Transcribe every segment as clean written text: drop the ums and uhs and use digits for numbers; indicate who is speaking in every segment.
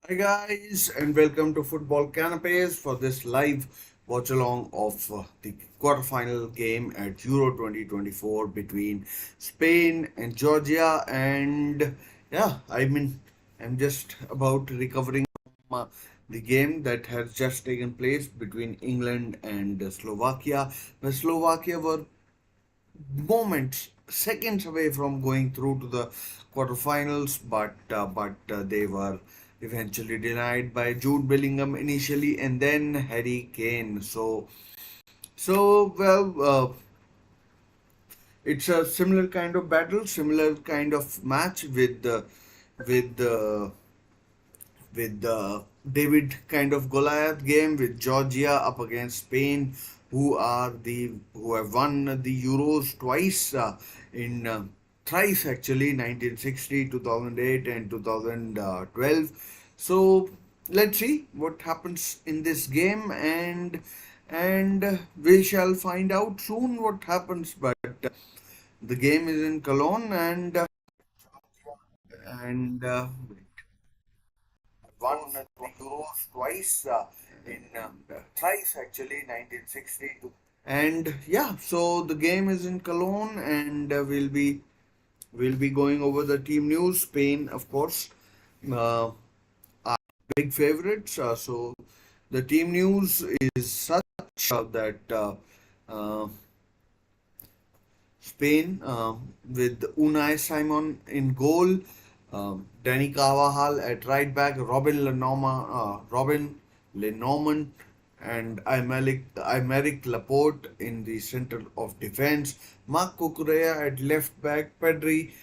Speaker 1: Hi guys, and welcome to Football Canapes for this live watch along of the quarterfinal game at Euro 2024 between Spain and Georgia. And yeah, I'm just about recovering from the game that has just taken place between England and Slovakia. The Slovakia were moments, seconds away from going through to the quarterfinals, but they were eventually denied by Jude Bellingham initially, and then Harry Kane. It's a similar kind of battle, similar kind of match with the with the David kind of Goliath game with Georgia up against Spain, who have won the Euros twice in thrice actually 1960, 2008, and 2012. So let's see what happens in this game, and we shall find out soon what happens. But the game is in Cologne, and won the Euros twice in thrice actually 1960. And yeah, so the game is in Cologne, and we'll be going over the team news. Spain, of course, uh, are big favorites. So the team news is such that uh, Spain, with Unai Simon in goal, Danny Carvajal at right back, Robin Lenormand, and Aymeric Laporte in the center of defense, Marc Cucurella at left back, Pedri,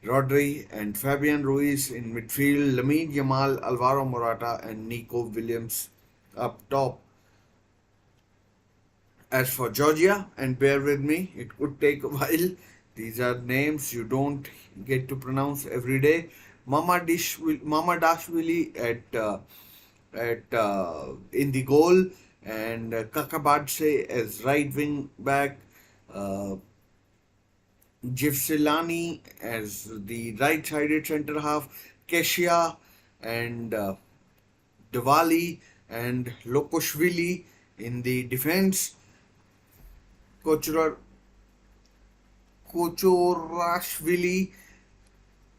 Speaker 1: Rodri, and Fabian Ruiz in midfield, Lamine Yamal, Alvaro Morata, and Nico Williams up top. As for Georgia, and bear with me, it could take a while. These are names you don't get to pronounce every day. Mamadashvili at in the goal, and Kakabadse as right wing back. Uh, Gifsilani as the right-sided centre half. Keshia and Diwali and Lokoshvili in the defense. Kochura Kochorashvili,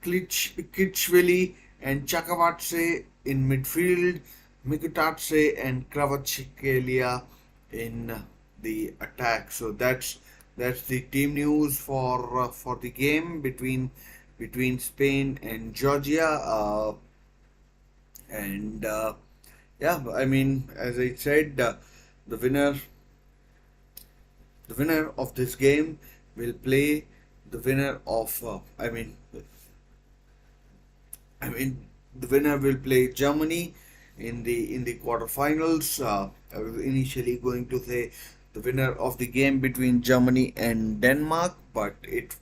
Speaker 1: Kitschvili, and Chakavatse in midfield, Mikutatse and Kravachkelia in the attack. So that's the team news for the game between Spain and Georgia. And Yeah, I mean, as I said, the winner the winner of this game will play the winner of I mean the winner will play Germany in the quarterfinals. I was initially going to say the winner of the game between Germany and Denmark, but it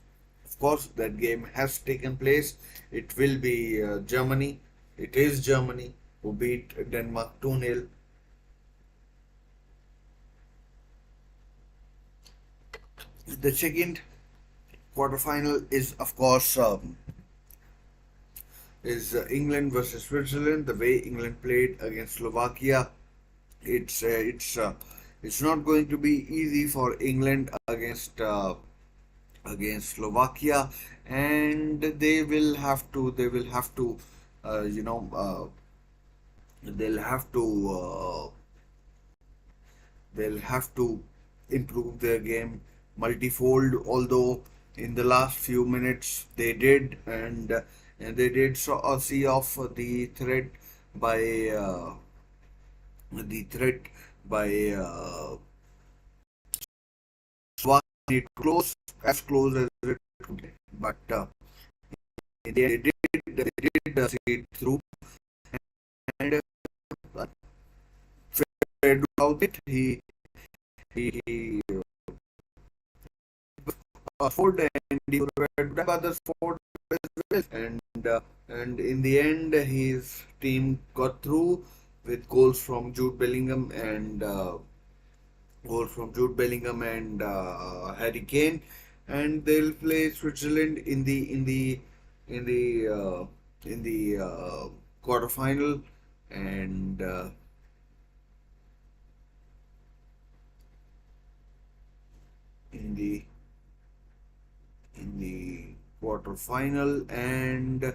Speaker 1: of course that game has taken place. It will be Germany. It is Germany who beat Denmark 2-0. The second quarterfinal is of course England versus Switzerland. The way England played against Slovakia, it's uh, it's uh, it's not going to be easy for England against Slovakia, and they will have to uh, you know uh, they'll have to uh, they'll have to improve their game multifold. Although in the last few minutes they did, and they did see off the threat by Slovakia close as it could. But they did see it through, and Fred about it. He Ford, and he would have others Ford as well. And in the end, his team got through with goals from Jude Bellingham and Harry Kane, and they'll play Switzerland in the quarterfinal, and in the in the quarterfinal, and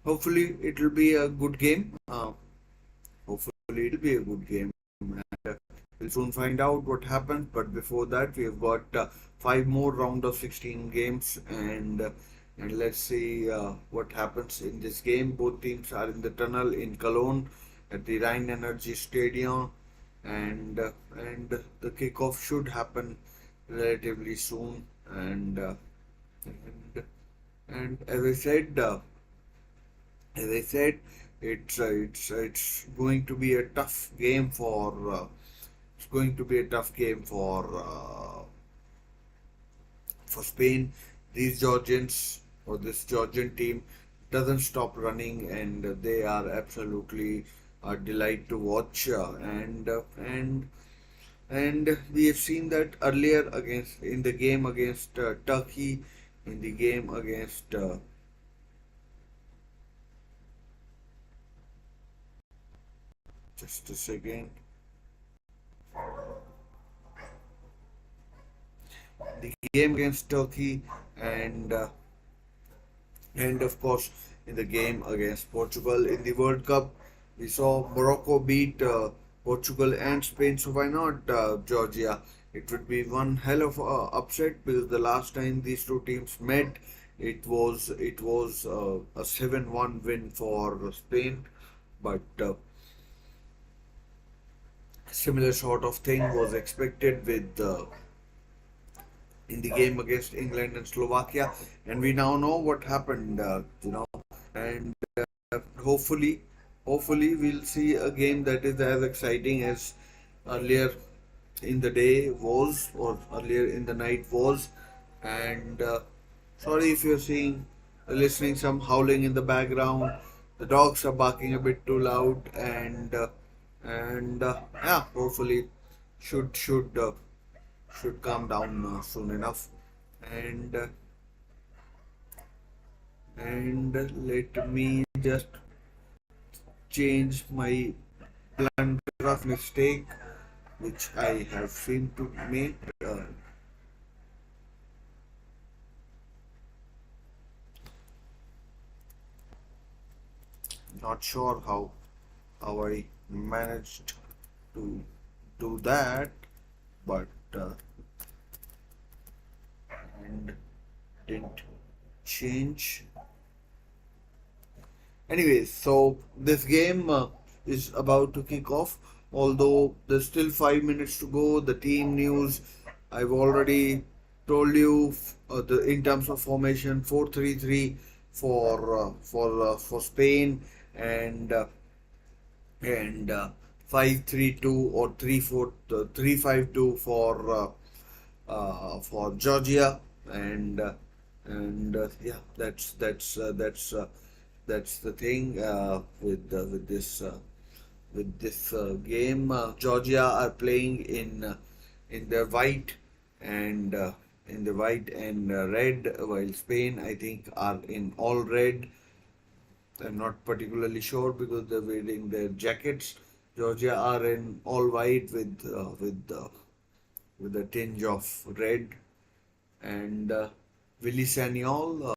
Speaker 1: hopefully it will be a good game. Hopefully it'll be a good game. And we'll soon find out what happens. But before that, we have got five more round of 16 games, and let's see what happens in this game. Both teams are in the tunnel in Cologne at the Rhine Energy Stadium, and the kickoff should happen relatively soon. And and as I said, it's going to be a tough game it's going to be a tough game for Spain. These Georgians or this Georgian team doesn't stop running, and they are absolutely a delight to watch. And we have seen that earlier against in the game against Turkey, in the game against just a second, the game against Turkey, and and of course in the game against Portugal in the World Cup. We saw Morocco beat Portugal and Spain, so why not Georgia? It would be one hell of a upset because the last time these two teams met, it was a 7-1 win for Spain, but similar sort of thing was expected with in the game against England and Slovakia, and we now know what happened. And hopefully, hopefully we'll see a game that is as exciting as earlier in the day was, or earlier in the night was. And sorry if you're seeing, listening some howling in the background. The dogs are barking a bit too loud, and yeah, hopefully should should uh, should calm down soon enough. And and let me just change my blunder of mistake which I have seemed to make. Not sure how I managed to do that, but and didn't change. Anyways, so this game is about to kick off. Although there's still 5 minutes to go, the team news I've already told you the in terms of formation 4-3-3 for Spain, and 5-3-2 or 3-5-2 for Georgia, and yeah, that's the thing with this game. Georgia are playing in their white and red, while Spain I think are in all red. I'm not particularly sure because they're wearing their jackets. Georgia are in all white with a tinge of red, and Willie Sagnol,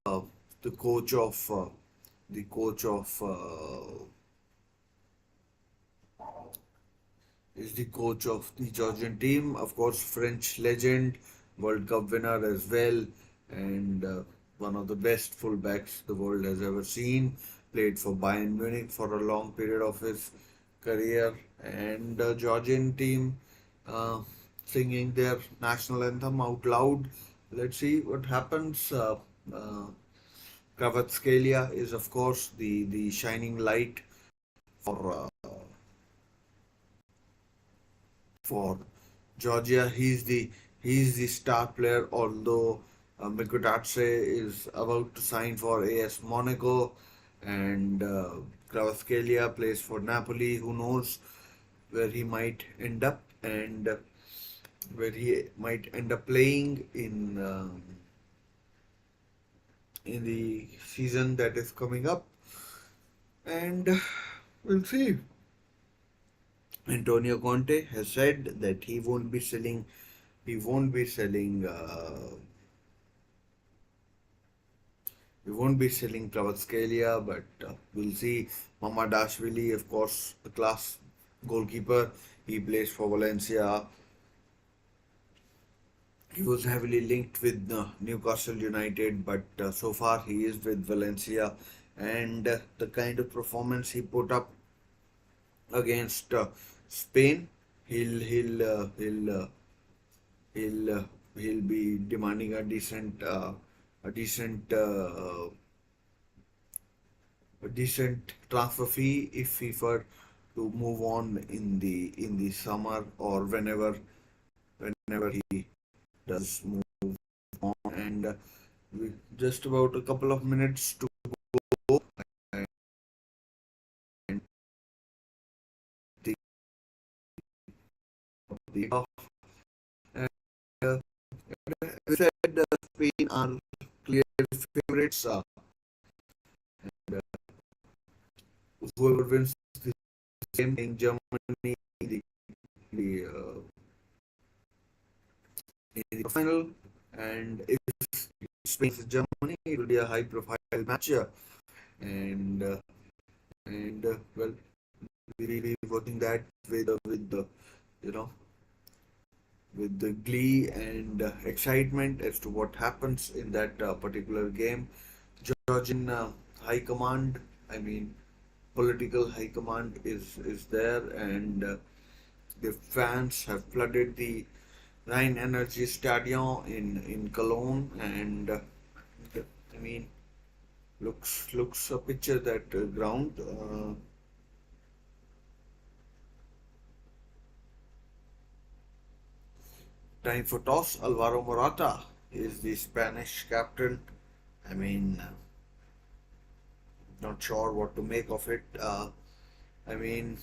Speaker 1: the coach of the coach of is the coach of the Georgian team. Of course, French legend, World Cup winner as well, and one of the best fullbacks the world has ever seen. Played for Bayern Munich for a long period of his career, and the Georgian team uh, singing their national anthem out loud. Let's see what happens. Kvaratskhelia is, of course, the shining light for for Georgia. He's the star player. Although Mikutatse is about to sign for AS Monaco, and Kvaratskhelia plays for Napoli. Who knows where he might end up, and where he might end up playing in the season that is coming up. and we'll see. Antonio Conte has said that he won't be selling Kvaratskhelia, but we'll see. Mamadashvili, of course, a class goalkeeper. He plays for Valencia. He was heavily linked with Newcastle United, but so far he is with Valencia, and the kind of performance he put up against Spain, he'll he'll uh, he'll uh, he'll uh, he'll be demanding a decent transfer fee if he were to move on in the summer or whenever he does move on. And with just about a couple of minutes to go, and the the and uh, as I said, Spain are clear favorites. And whoever wins this game in Germany, the in the final, and if Spain is Germany, it will be a high-profile match. And well, we will be watching that with the you know with the glee and excitement as to what happens in that particular game. Georgian high command, I mean, political high command is there, and the fans have flooded the Rhine Energy Stadion in Cologne, and I mean, looks a picture that ground. Time for toss. Alvaro Morata is the Spanish captain. I mean, not sure what to make of it. I mean,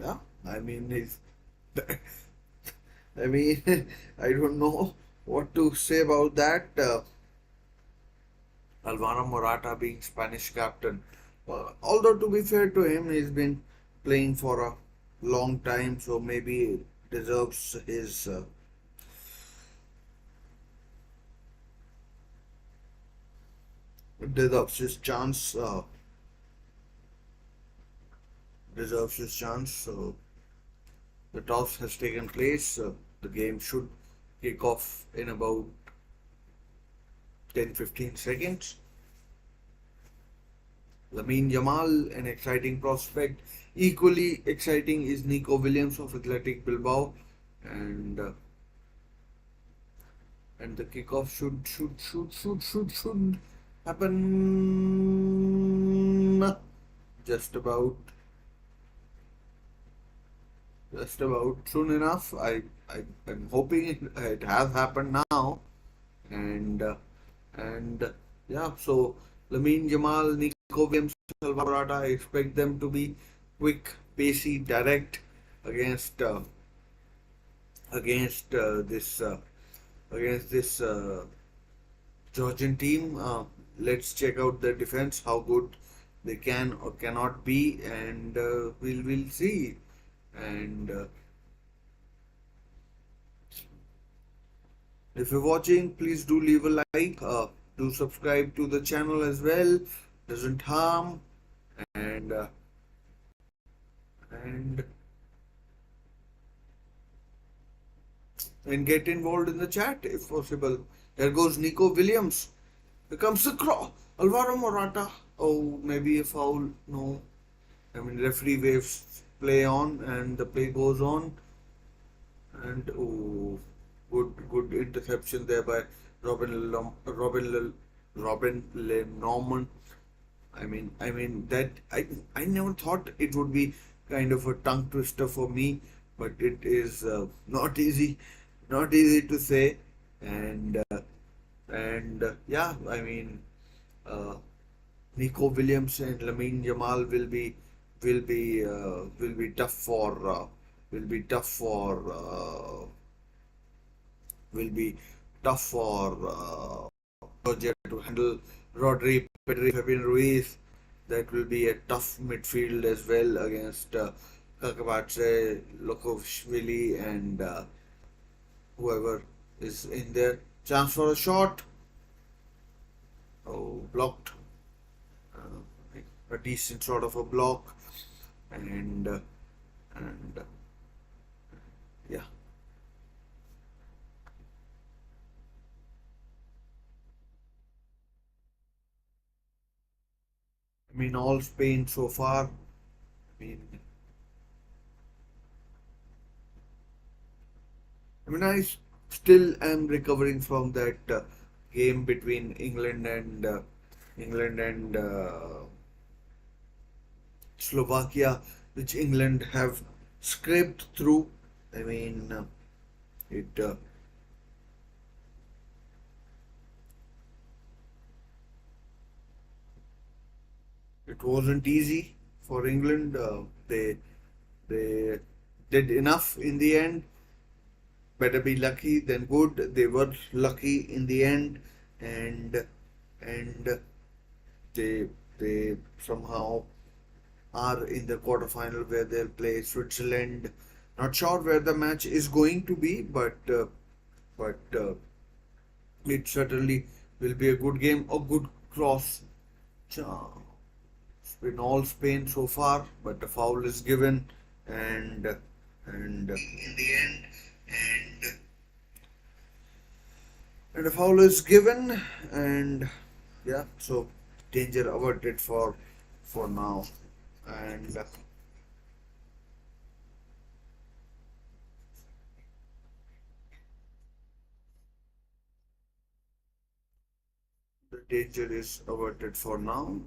Speaker 1: yeah, I mean, he's, I mean, I don't know what to say about that. Alvaro Morata being Spanish captain. Although to be fair to him, he's been playing for a long time, so maybe deserves his chance. Deserves his chance. So the toss has taken place. The game should kick off in about 10-15 seconds. Lamine Yamal, an exciting prospect. Equally exciting is Nico Williams of Athletic Bilbao, and the kickoff should happen just about soon enough. I'm hoping it has happened now, and yeah. So Lamine Jamal, Nico Williams, Alvaro Morata, I expect them to be quick, pacey, direct against uh, against this Georgian team. Let's check out their defense, how good they can or cannot be, and we'll see. And if you're watching, please do leave a like. Do subscribe to the channel as well. Doesn't harm. And and and get involved in the chat if possible. There goes Nico Williams. Here comes the cross. Alvaro Morata. Oh, maybe a foul. No. I mean, referee waves play on, and the play goes on. And oh, good interception there by Robin Lenormand. I mean that I never thought it would be kind of a tongue twister for me, but it is not easy to say, and yeah, I mean, uh, Nico Williams and Lamine Jamal will be tough for will be tough for will be tough for Georgia to handle. Rodri, Pedri, Fabian Ruiz. That will be a tough midfield as well against Kakabatse, Lokovishvili, and whoever is in there. Chance for a shot. Oh, blocked. A decent sort of a block, and yeah. I mean, all Spain so far. I still am recovering from that game between England and Slovakia, which England have scraped through. I mean, it it wasn't easy for England. They did enough in the end. Better be lucky than good. They were lucky in the end, and and they they somehow are in the quarterfinal where they'll play Switzerland. Not sure where the match is going to be, but it certainly will be a good game. A good cross. It's been all Spain so far, but the foul is given, and in the end, and and a foul is given, and yeah, so danger averted for now, and the danger is averted for now.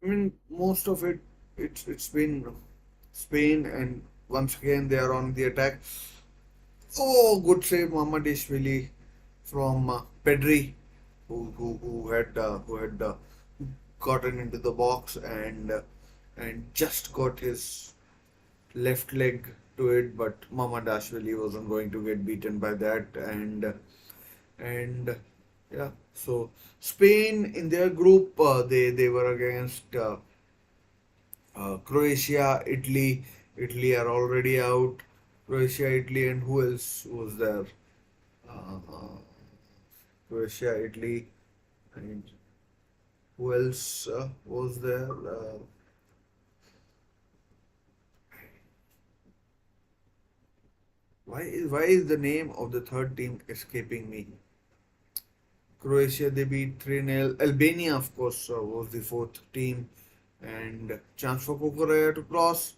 Speaker 1: I mean, most of it, it's been Spain, and once again they are on the attack. Oh, good save, Mohammad from Pedri, who had gotten into the box and just got his left leg to it, but Mohammad wasn't going to get beaten by that, and yeah. So Spain in their group, they were against Croatia, Italy. Italy are already out. Croatia, Italy, and who else was there? Uh, Croatia, Italy, and who else was there? Why is the name of the third team escaping me? Croatia, they beat 3-0. Albania, of course, was the fourth team. And chance for Kukurea to cross.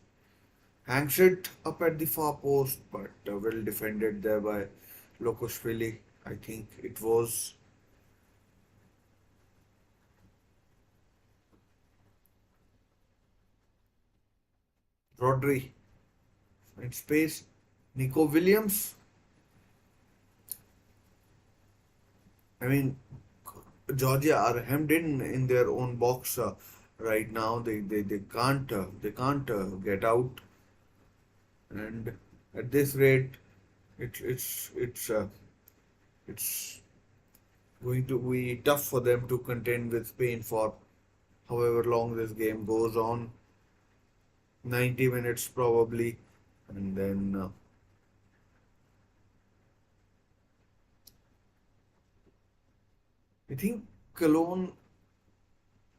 Speaker 1: Hangs it up at the far post, but well defended there by Lokoshvili. I think it was Rodri in space. Nico Williams. I mean, Georgia are hemmed in their own box right now. They can't get out, and at this rate, it's going to be tough for them to contend with Spain for however long this game goes on. 90 minutes probably, and then I think Cologne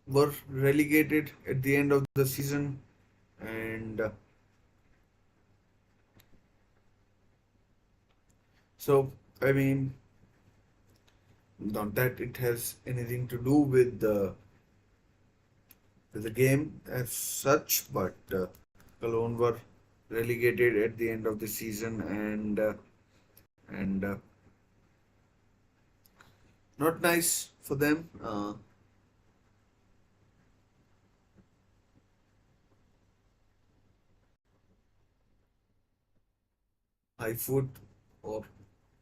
Speaker 1: were relegated at the end of the season, and so I mean, not that it has anything to do with the game as such, but Cologne were relegated at the end of the season, and not nice for them. High foot or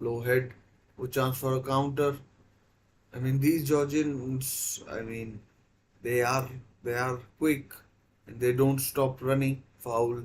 Speaker 1: low head, chance for a counter. I mean, these Georgians, I mean, they are they are quick and they don't stop running. Foul.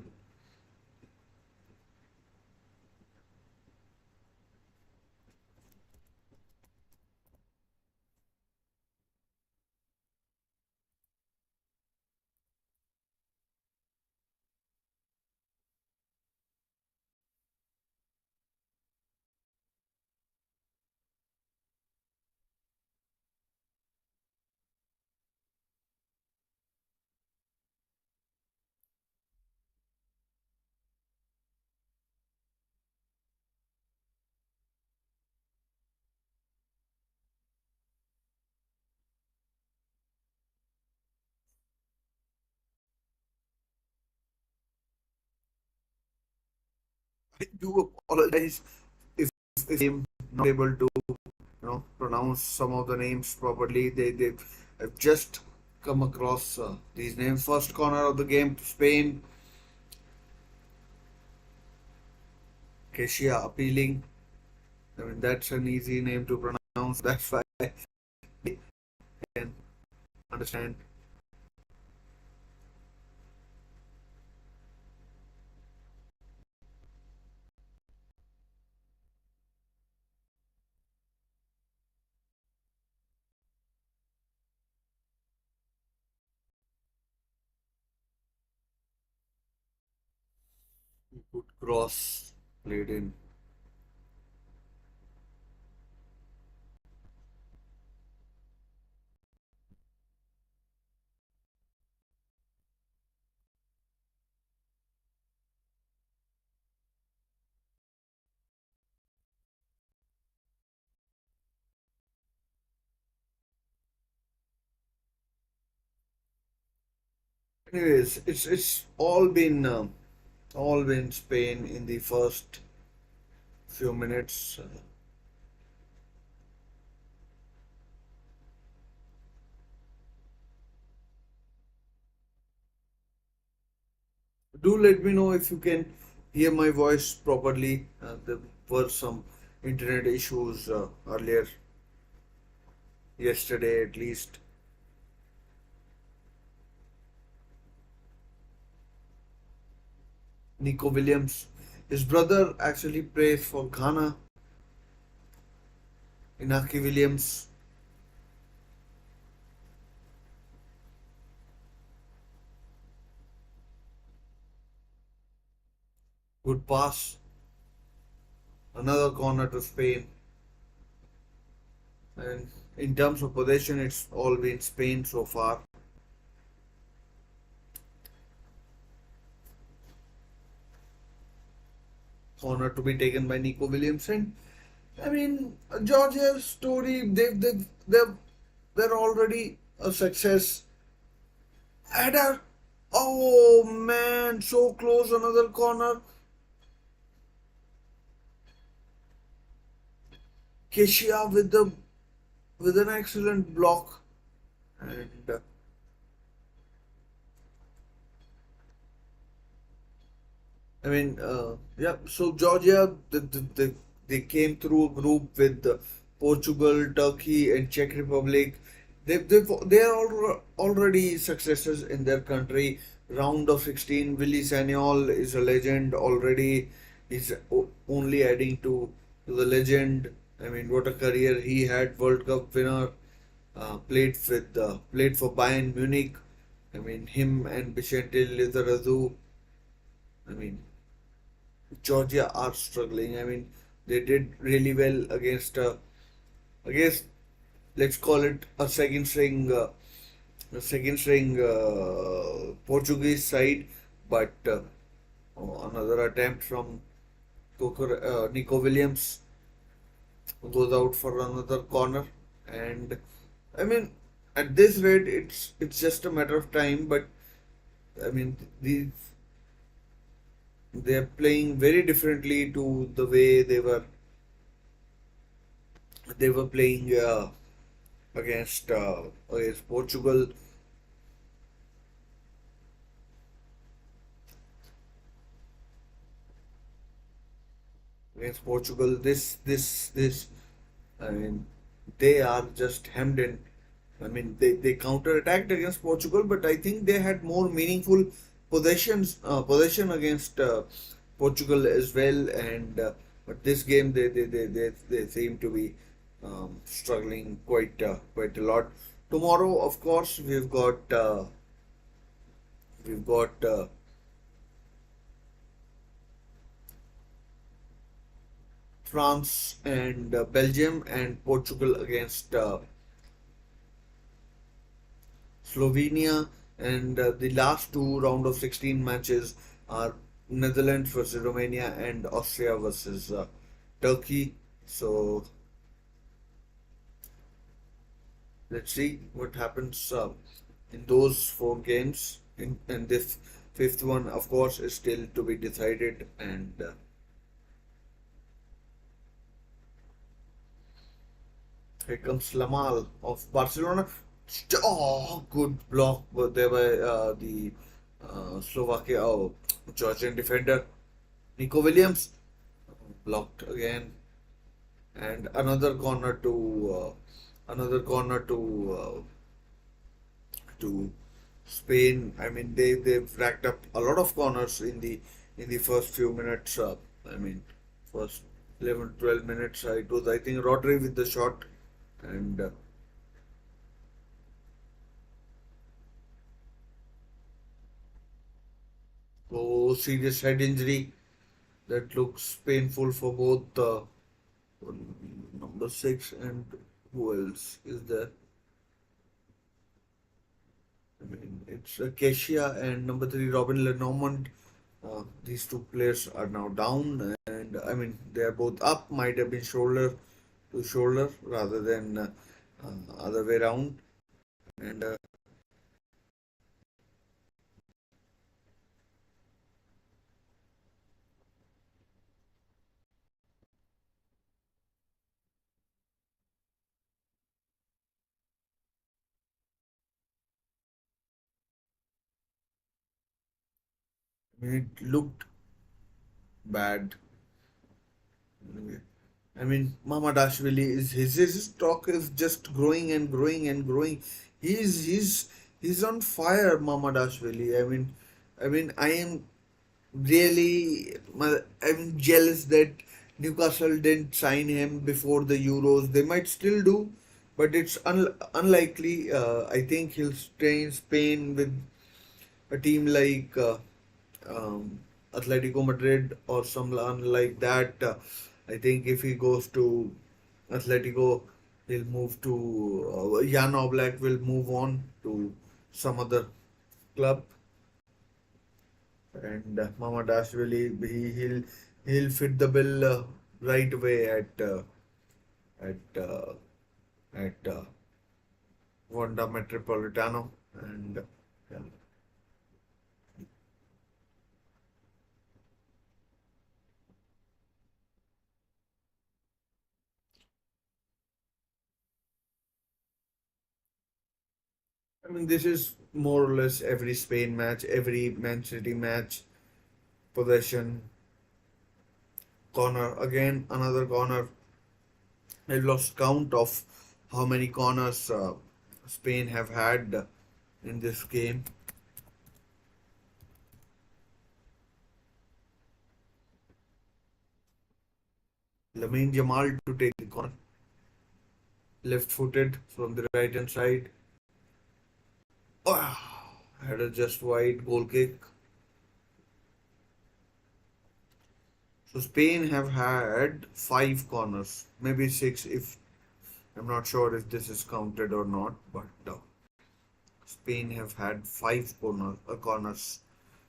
Speaker 1: I do apologize if I'm not able to pronounce some of the names properly. They have just come across these names. First corner of the game, Spain. Kesia appealing. I mean, that's an easy name to pronounce. That's why I can understand. Good cross played in. Anyways, it's all been Spain in the first few minutes. Do let me know if you can hear my voice properly. There were some internet issues earlier, yesterday at least. Nico Williams, his brother actually plays for Ghana. Inaki Williams, good pass. Another corner to Spain. And in terms of possession, it's all been Spain so far. Corner to be taken by Nico Williamson. I mean, Georgia's story, they're already a success. Header. Oh man, so close, another corner. Keshia with an excellent block. And yeah. So Georgia, they came through a group with Portugal, Turkey, and Czech Republic. They are already successes in their country. Round of 16, Willie Sagnol is a legend already. He's only adding to the legend. I mean, what a career he had! World Cup winner. Played for Bayern Munich. I mean, him and Vicente Lizarazu. I mean, Georgia are struggling. I mean, they did really well against let's call it a second string Portuguese side, but another attempt from Nico Williams goes out for another corner, and I mean, at this rate, it's just a matter of time. But I mean, they're playing very differently to the way they were playing against Portugal. Against Portugal, this I mean, they are just hemmed in. I mean, they counter-attacked against Portugal, but I think they had more meaningful possession against Portugal as well. And but this game, they seem to be struggling quite a lot. Tomorrow, of course, we've got France and Belgium and Portugal against Slovenia, and the last two round of 16 matches are Netherlands versus Romania and Austria versus Turkey. So let's see what happens in those four games. And this fifth one, of course, is still to be decided. And here comes Lamal of Barcelona. Oh, good block, but there by the Slovakia, Georgian defender Nico Williams, blocked again, and another corner to Spain. I mean, they've racked up a lot of corners in the first few minutes. I mean, first 11 12 minutes. It was, I think, Rodri with the shot, and oh, serious head injury that looks painful for both number six and who else is there? I mean, it's Acacia and number three, Robin Lenormand. These two players are now down, and I mean, they are both up. Might have been shoulder to shoulder rather than other way around. And I mean, it looked bad. I mean, Mamadashvili is his stock is just growing and growing and growing. He's on fire, Mamadashvili. I am really, I'm jealous that Newcastle didn't sign him before the Euros. They might still do, but it's unlikely. I think he'll stay in Spain with a team like Atletico Madrid or someone like that. I think if he goes to Atletico, he'll move to Jan Oblak will move on to some other club, and Mama Dashvili he'll fit the bill right away at Wanda Metropolitano, and yeah. I mean, this is more or less every Spain match, every Man City match, possession, corner, again another corner. I lost count of how many corners Spain have had in this game. Lamine Jamal to take the corner, left-footed from the right hand side. Oh, had a just wide goal kick. So Spain have had five corners, maybe six if I'm not sure if this is counted or not, but Spain have had five corners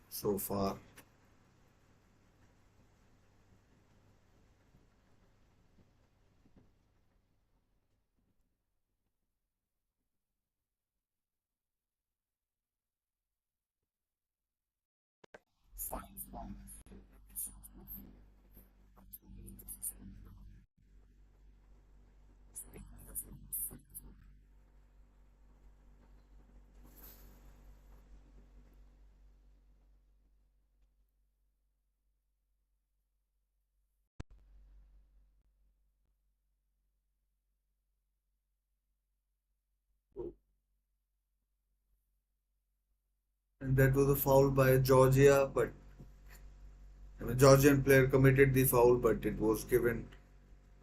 Speaker 1: so far. that was a foul by Georgia, but the Georgian player committed the foul, but it was given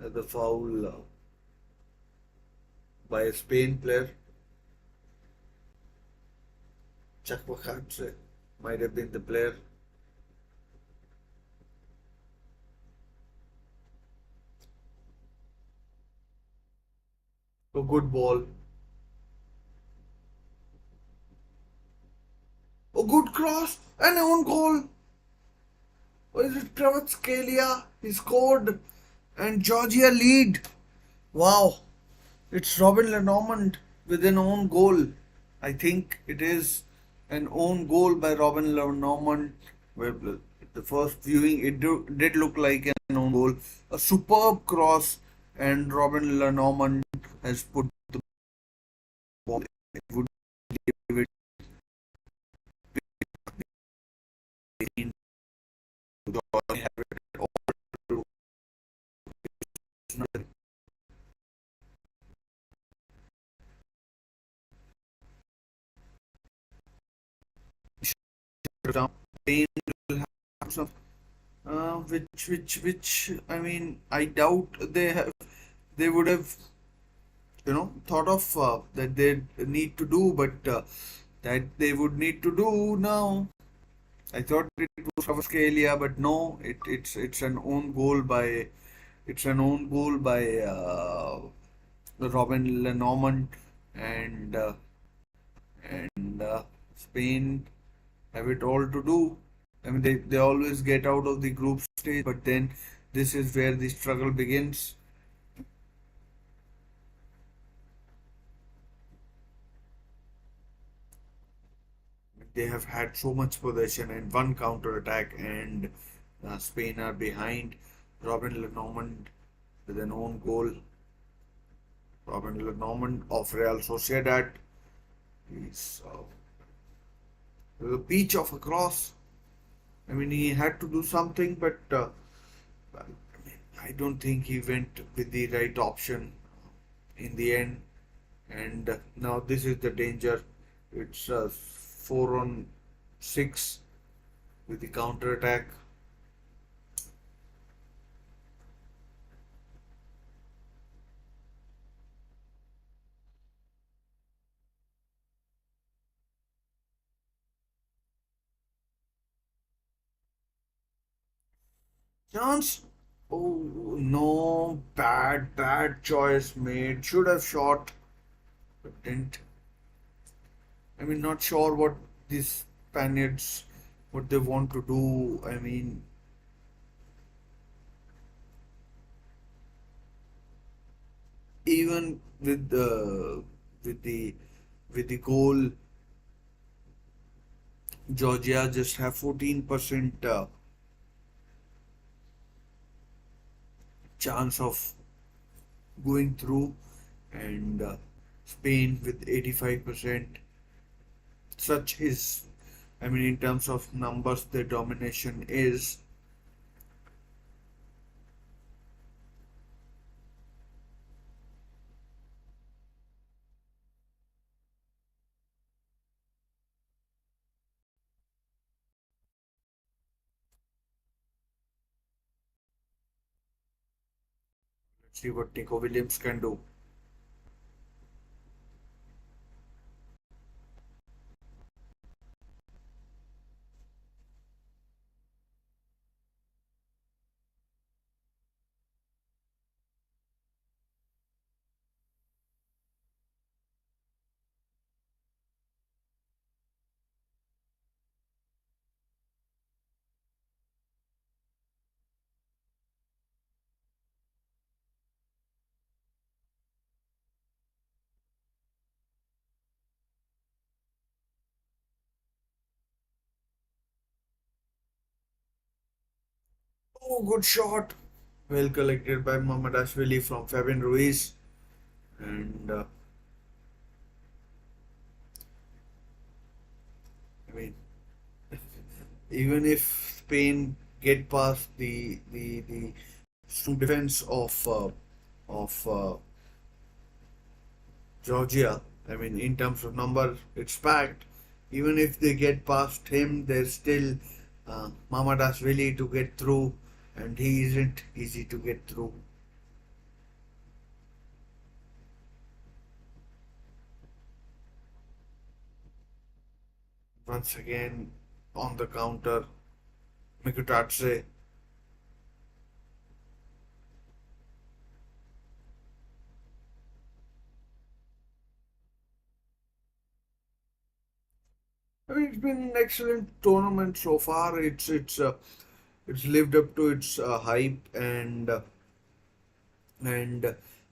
Speaker 1: as a foul by a Spain player. Chakmakadze might have been the player. A good ball. A good cross. An own goal. Or is it Kravatskelia? He scored. And Georgia lead. Wow. It's Robin Lenormand with an own goal. I think it is an own goal by Robin Lenormand. Well, the first viewing, did look like an own goal. A superb cross, and Robin Lenormand has put the ball. It would give it in to Georgia, have it all to Spain will have some, which I mean, I doubt they would have thought of that they need to do, but that they would need to do now. I thought it was Kvaratskhelia, but no, it's an own goal by Robin Lenormand, and Spain have it all to do. I mean, they always get out of the group stage, but then this is where the struggle begins. They have had so much possession and one counter attack, and Spain are behind. Robin Lenormand with an own goal. Robin Lenormand of Real Sociedad. He's a peach of a cross. I mean, he had to do something, but I don't think he went with the right option in the end. And now this is the danger. It's 4 on 6 with the counter attack. Chance. Oh no, bad choice made. Should have shot, but didn't. I mean, not sure what these Spaniards, what they want to do. I mean, even with the with the goal, Georgia just have 14% chance of going through, and Spain with 85%. Such is, I mean, in terms of numbers, their domination is. Let's see what Nico Williams can do. Oh, good shot. Well collected by Ashwili from Fabian Ruiz. And I mean, even if Spain get past the strong defense of Georgia, I mean, in terms of number, it's packed. Even if they get past him, there's still Mamadashvili to get through, and he isn't easy to get through. Once again, on the counter, Mikutatse. I mean, it's been an excellent tournament so far. It's lived up to its hype, and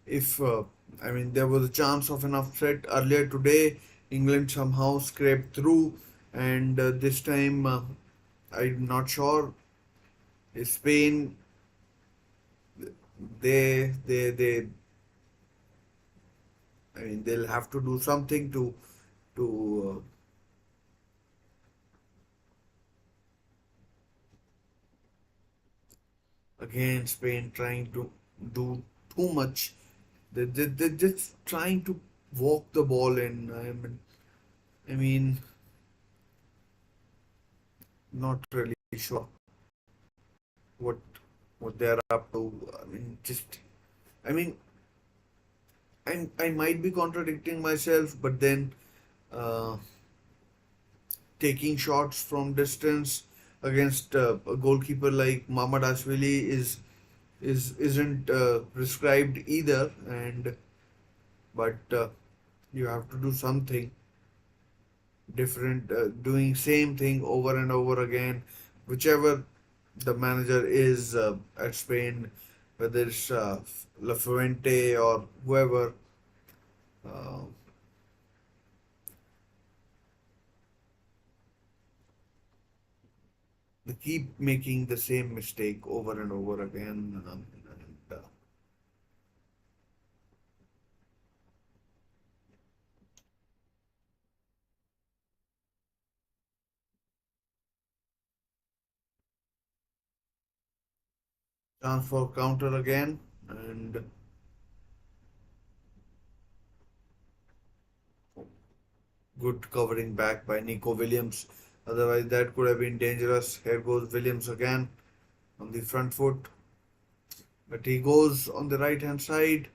Speaker 1: if I mean there was a chance of an upset earlier today, England somehow scraped through, and this time I'm not sure. Spain, they I mean they'll have to do something to again Spain trying to do too much. They're just trying to walk the ball in. I mean, not really sure what what they're up to. I mean, I might be contradicting myself, but then uh, taking shots from distance against a goalkeeper like Mamadashvili isn't prescribed either, and but you have to do something different, doing same thing over and over again, whichever the manager is at Spain, whether it's La Fuente or whoever. Uh, they keep making the same mistake over and over again. And, chance for counter again, and good covering back by Nico Williams. Otherwise, that could have been dangerous. Here goes Williams again on the front foot, but he goes on the right hand side.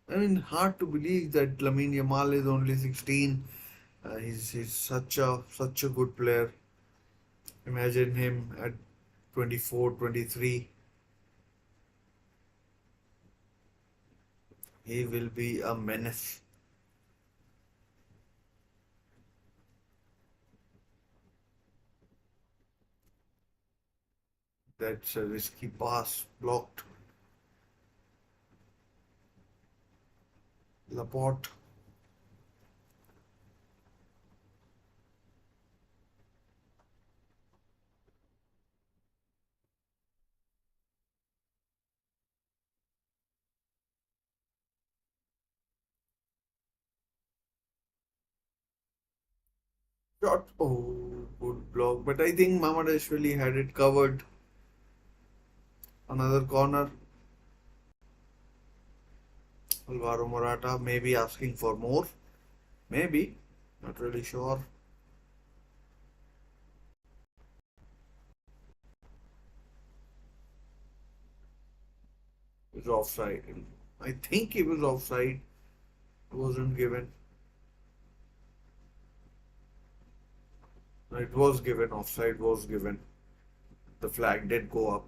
Speaker 1: I mean, hard to believe that Lamine Yamal is only 16. He's such a good player. Imagine him at 24, 23. He will be a menace. That's a risky pass blocked. Laporte. Shot. Oh, good block. But I think Mamadashvili had it covered. Another corner. Alvaro Morata may be asking for more. Maybe. Not really sure. It was offside. I think he was offside. It wasn't given. No, it was given. Offside was given. The flag did go up.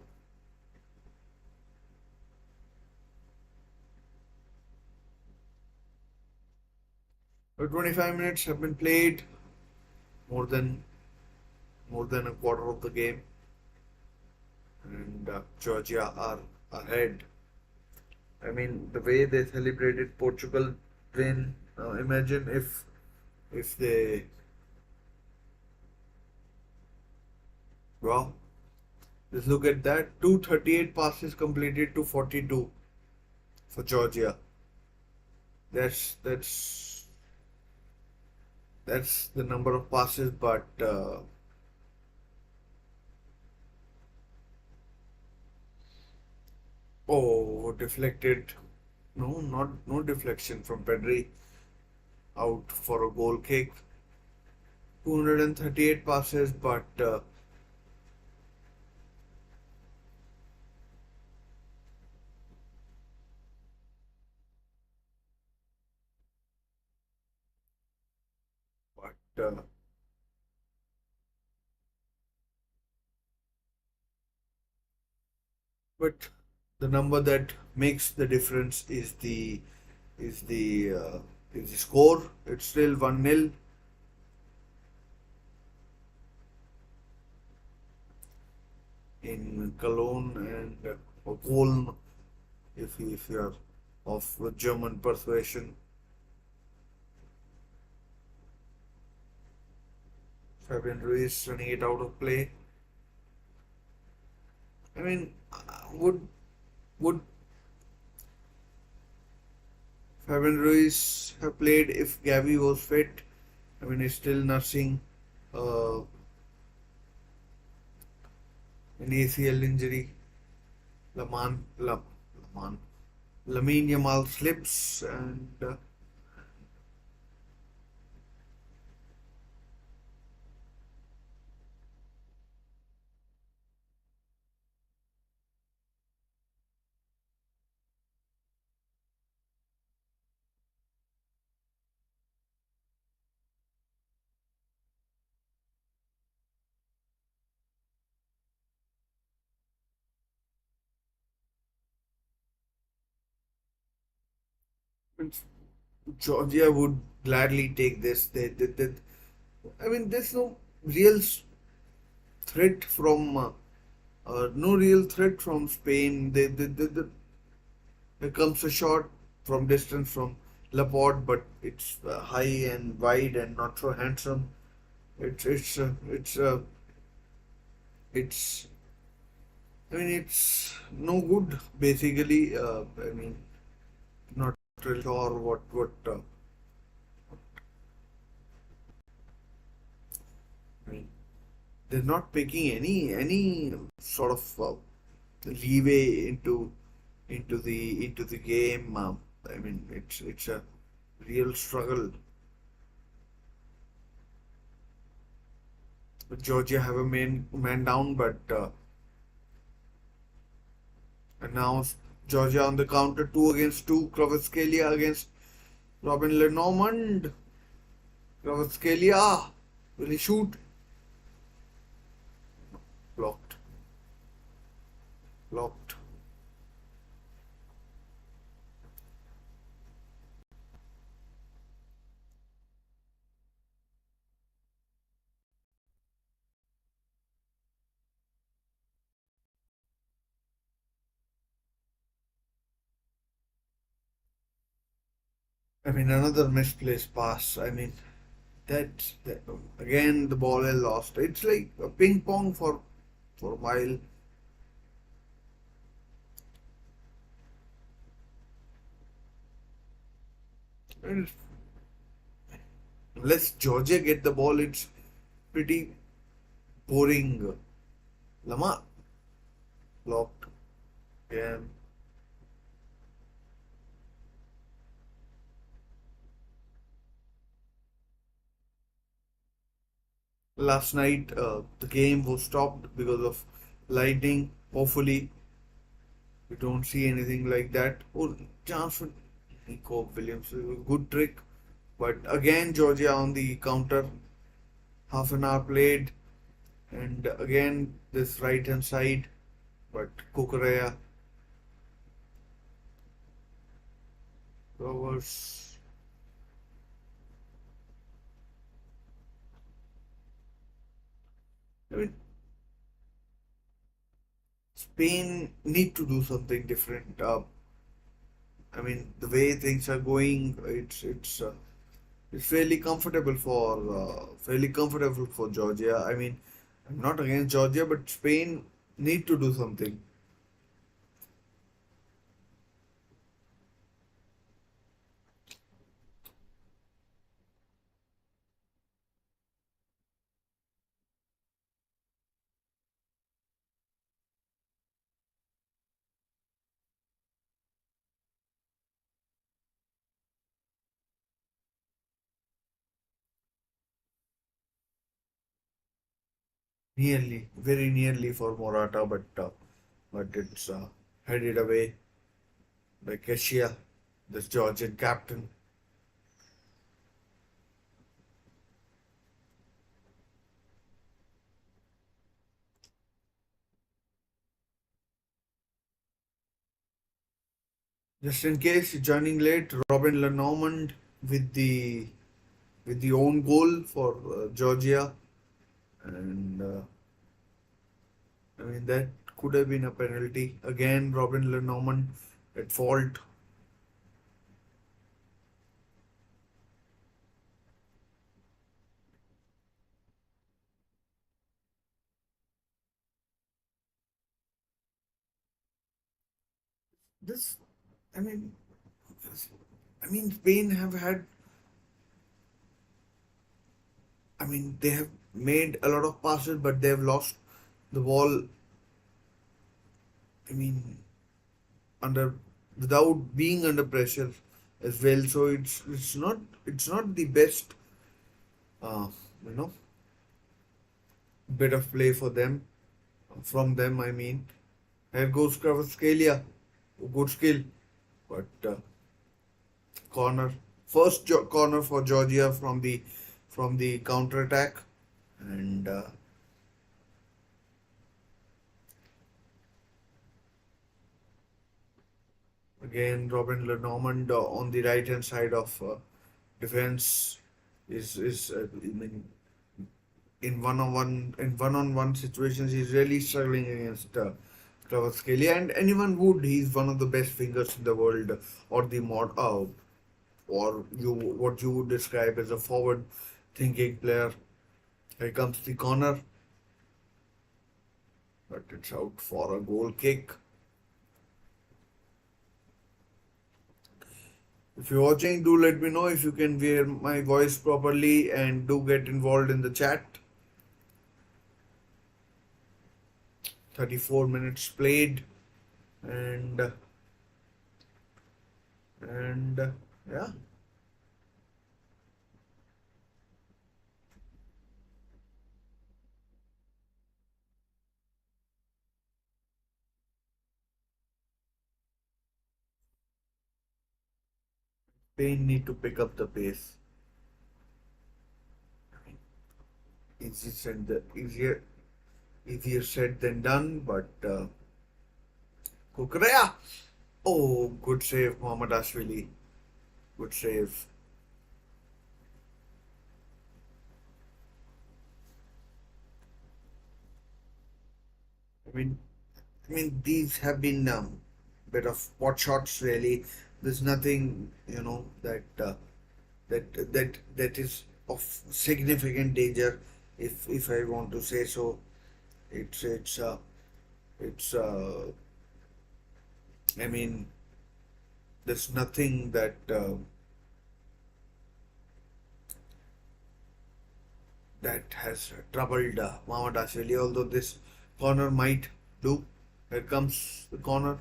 Speaker 1: But 25 minutes have been played. More than more than a quarter of the game, and Georgia are ahead. I mean, the way they celebrated Portugal win. Imagine if they wow. Just look at that. 238 passes completed to 42 for Georgia. That's the number of passes, but oh, deflected. No deflection from Pedri out for a goal kick. 238 passes, but but the number that makes the difference is the uh, is the score. It's still 1-0 in Cologne and or Köln if you are of German persuasion. Fabian Ruiz running it out of play. I mean, would Fabian Ruiz have played if Gavi was fit? I mean, he's still nursing uh, an ACL injury. Laman, Laman, Lamine Yamal slips, and Georgia would gladly take this. I mean, there's no real threat from no real threat from Spain. There comes a shot from distance from Laporte, but it's high and wide and not so handsome. It's I mean it's no good basically. I mean not really sure what I mean. They're not taking any sort of leeway into the game. I mean it's a real struggle. Georgia have a man down, but and now Georgia on the counter, 2 against 2. Kvaratskhelia against Robin Lenormand. Kvaratskhelia, will he shoot? Blocked. Blocked. I mean, another misplaced pass. I mean, that again the ball is lost. It's like a ping pong for a while. And unless Georgia get the ball, it's pretty boring. Lama blocked. Yeah. Last night, the game was stopped because of lightning. Hopefully, we don't see anything like that. Oh, chance for Nico Williams. Good trick. But again, Georgia on the counter. Half an hour played. And again, this right hand side. But Kukurea covers. I mean, Spain need to do something different. I mean, the way things are going, it's fairly comfortable for Georgia. I mean, I'm not against Georgia, but Spain need to do something. nearly, very nearly for Morata, but it's headed away by Keshia, this Georgian captain. Just in case you're joining late, Robin Lenormand with the own goal for Georgia, and I mean that could have been a penalty. Again, Robin Lenormand at fault. This, I mean, Spain have had. I mean, they have made a lot of passes, but they have lost the ball. I mean, under without being under pressure as well. So it's not the best, uh, you know, bit of play for them from them. I mean, here goes Kvaratskhelia, good skill, but corner corner for Georgia from the counter attack, and again Robin Lenormand on the right hand side of defense is I mean in one-on-one situations he's really struggling against Kvaratskhelia, and anyone would. He's one of the best fingers in the world, or the mod or you what you would describe as a forward thinking player. Here comes the corner, but it's out for a goal kick. If you're watching, do let me know if you can hear my voice properly, and do get involved in the chat. 34 minutes played, and and yeah, Spain need to pick up the pace. Easy said the easier said than done, but Kukurea. Oh, good save, Mohammad Ashwili. Good save. I mean, these have been bit of pot shots. Really, there's nothing that is of significant danger. If I want to say so, it's it's uh, it's. I mean, there's nothing that has troubled Mohammad Ashwili. Although this corner might do. Here comes the corner.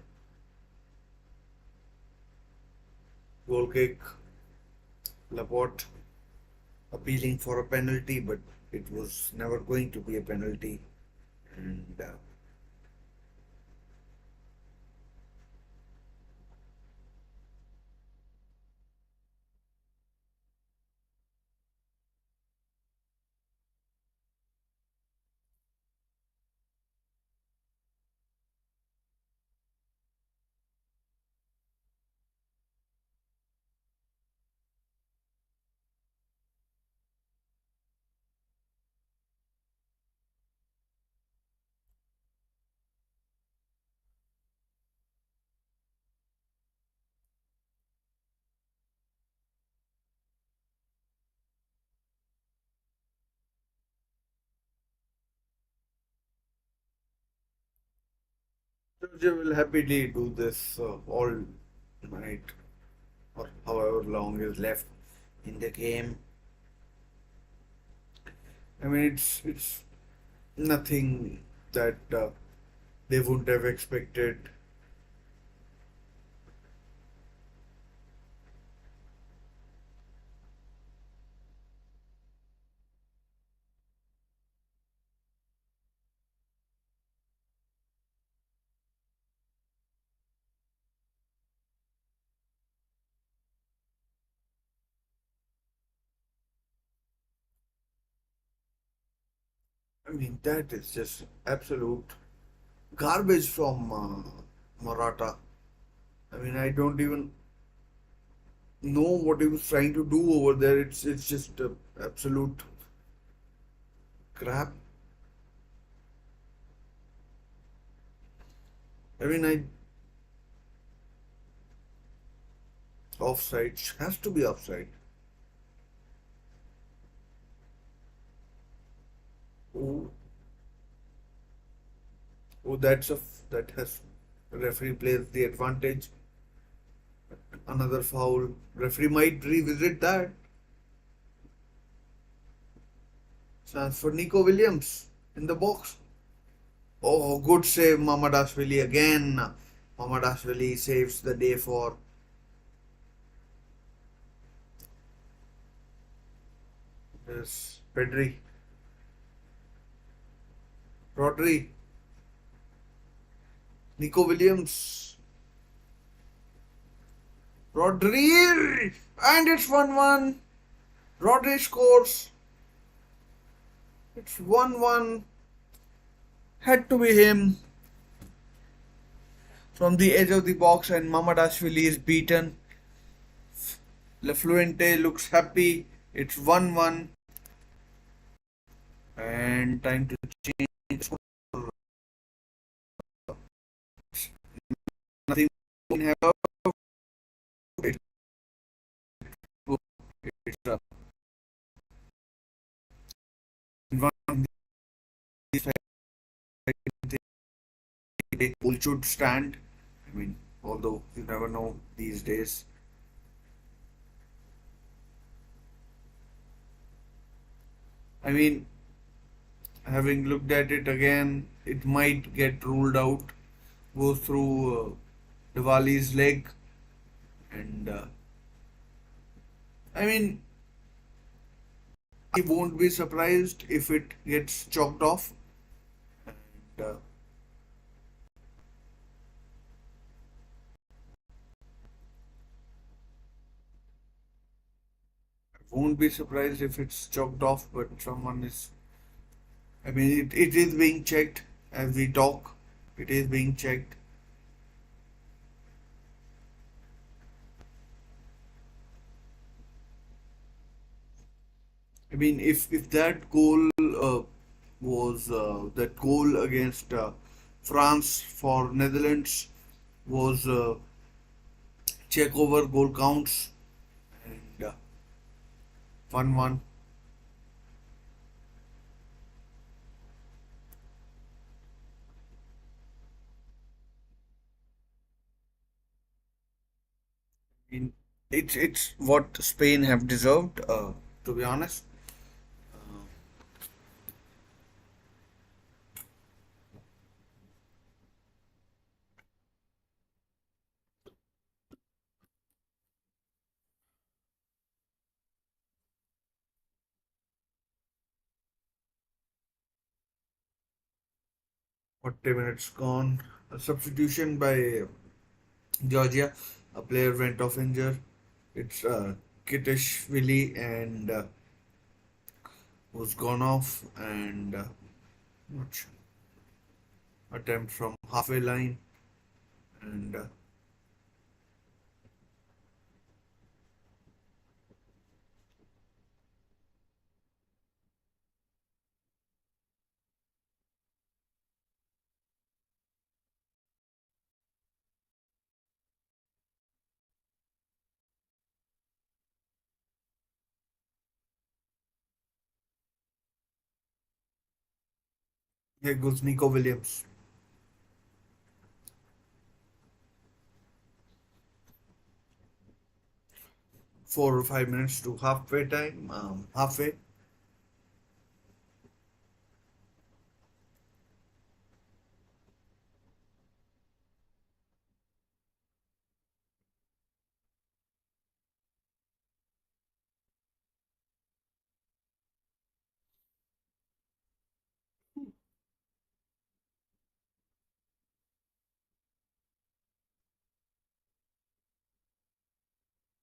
Speaker 1: Goal kick. Laporte appealing for a penalty, but it was never going to be a penalty. And Georgia will happily do this all night, or however long is left in the game. I mean, it's nothing that they wouldn't have expected. I mean, that is just absolute garbage from Maratha. I mean, I don't even know what he was trying to do over there. It's just absolute crap. I mean, I offside has to be offside. Oh, oh, that has referee plays the advantage. Another foul. Referee might revisit that. Chance for Nico Williams in the box. Oh, good save, Mamadashvili again. Mamadashvili saves the day for this Pedri. Rodri. Nico Williams. Rodri. And it's 1-1. Rodri scores. It's 1-1. Had to be him from the edge of the box, and Mamadashvili is beaten. Lafluente looks happy. It's 1-1. And time to change. Nothing can happen. It's up. One goal should stand. I mean, although you never know these days. I mean, having looked at it again, it might get ruled out. Goes through Diwali's leg, and I mean, I won't be surprised if it gets chalked off. And I won't be surprised if it's chalked off, but someone is. I mean, it is being checked as we talk. It is being checked. I mean, if that goal was that goal against France for Netherlands was check over goal counts and 1-1. I mean, it's what Spain have deserved. To be honest, what 10 minutes gone. A substitution by Georgia. A player went off injured. It's Kitashvili and who's gone off and not sure. Attempt from halfway line and here goes Nico Williams. 4 or 5 minutes to halfway time. Halfway.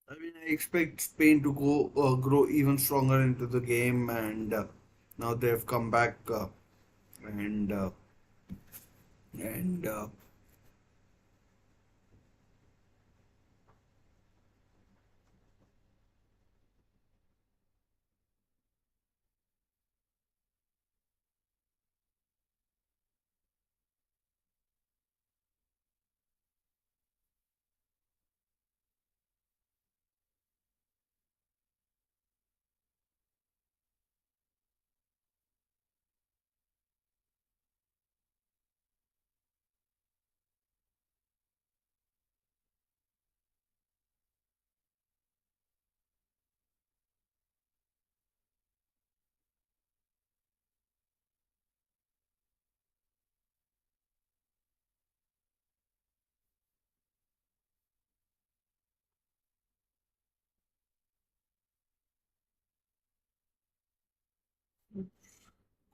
Speaker 1: I mean, I expect Spain to go grow even stronger into the game, and now they've come back. and and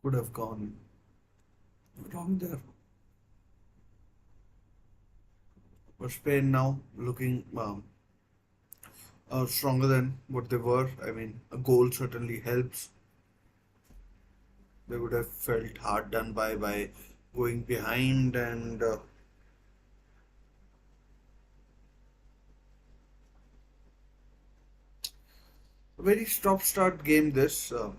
Speaker 1: could have gone wrong there. But Spain now looking stronger than what they were. I mean, a goal certainly helps. They would have felt hard done by going behind, and a very stop-start game. This I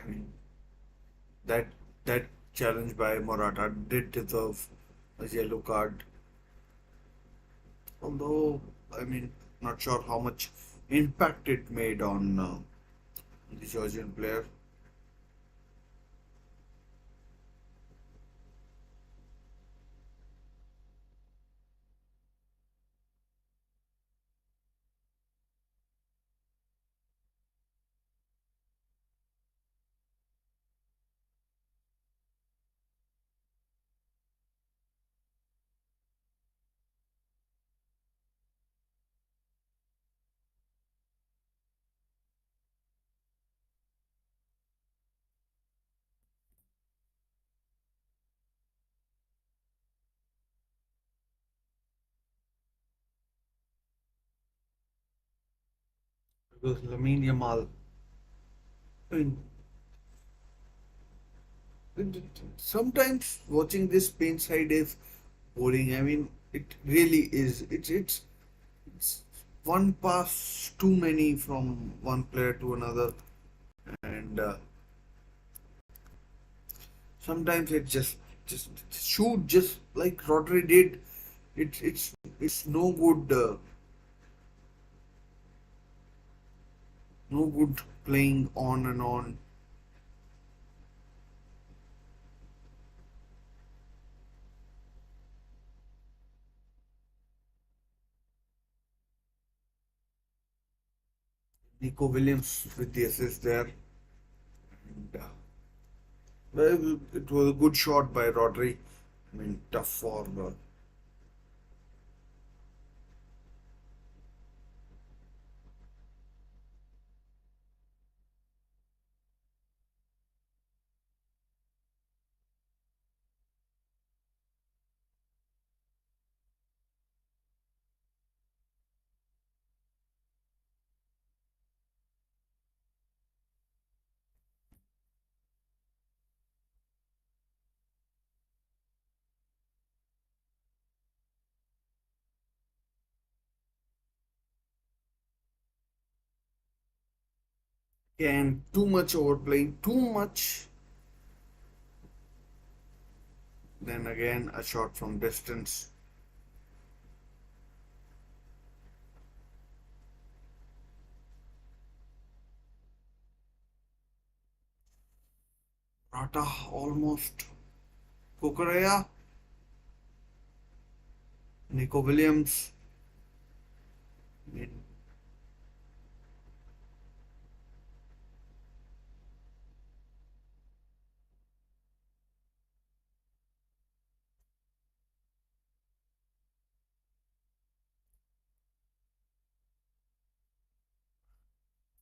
Speaker 1: mean, that that challenge by Morata did deserve a yellow card. Although, I mean, not sure how much impact it made on the Georgian player. Because Lamine Yamal, I mean, sometimes watching this Spain side is boring. I mean, it really is. It's one pass too many from one player to another, and sometimes it just shoot just like Rodri did. It's no good, no good playing on and on. Nico Williams with the assist there, and well, it was a good shot by Rodri. I mean, tough for and too much overplaying, too much. Then again, a shot from distance. Rata almost. Kukureya, Nico Williams. I mean,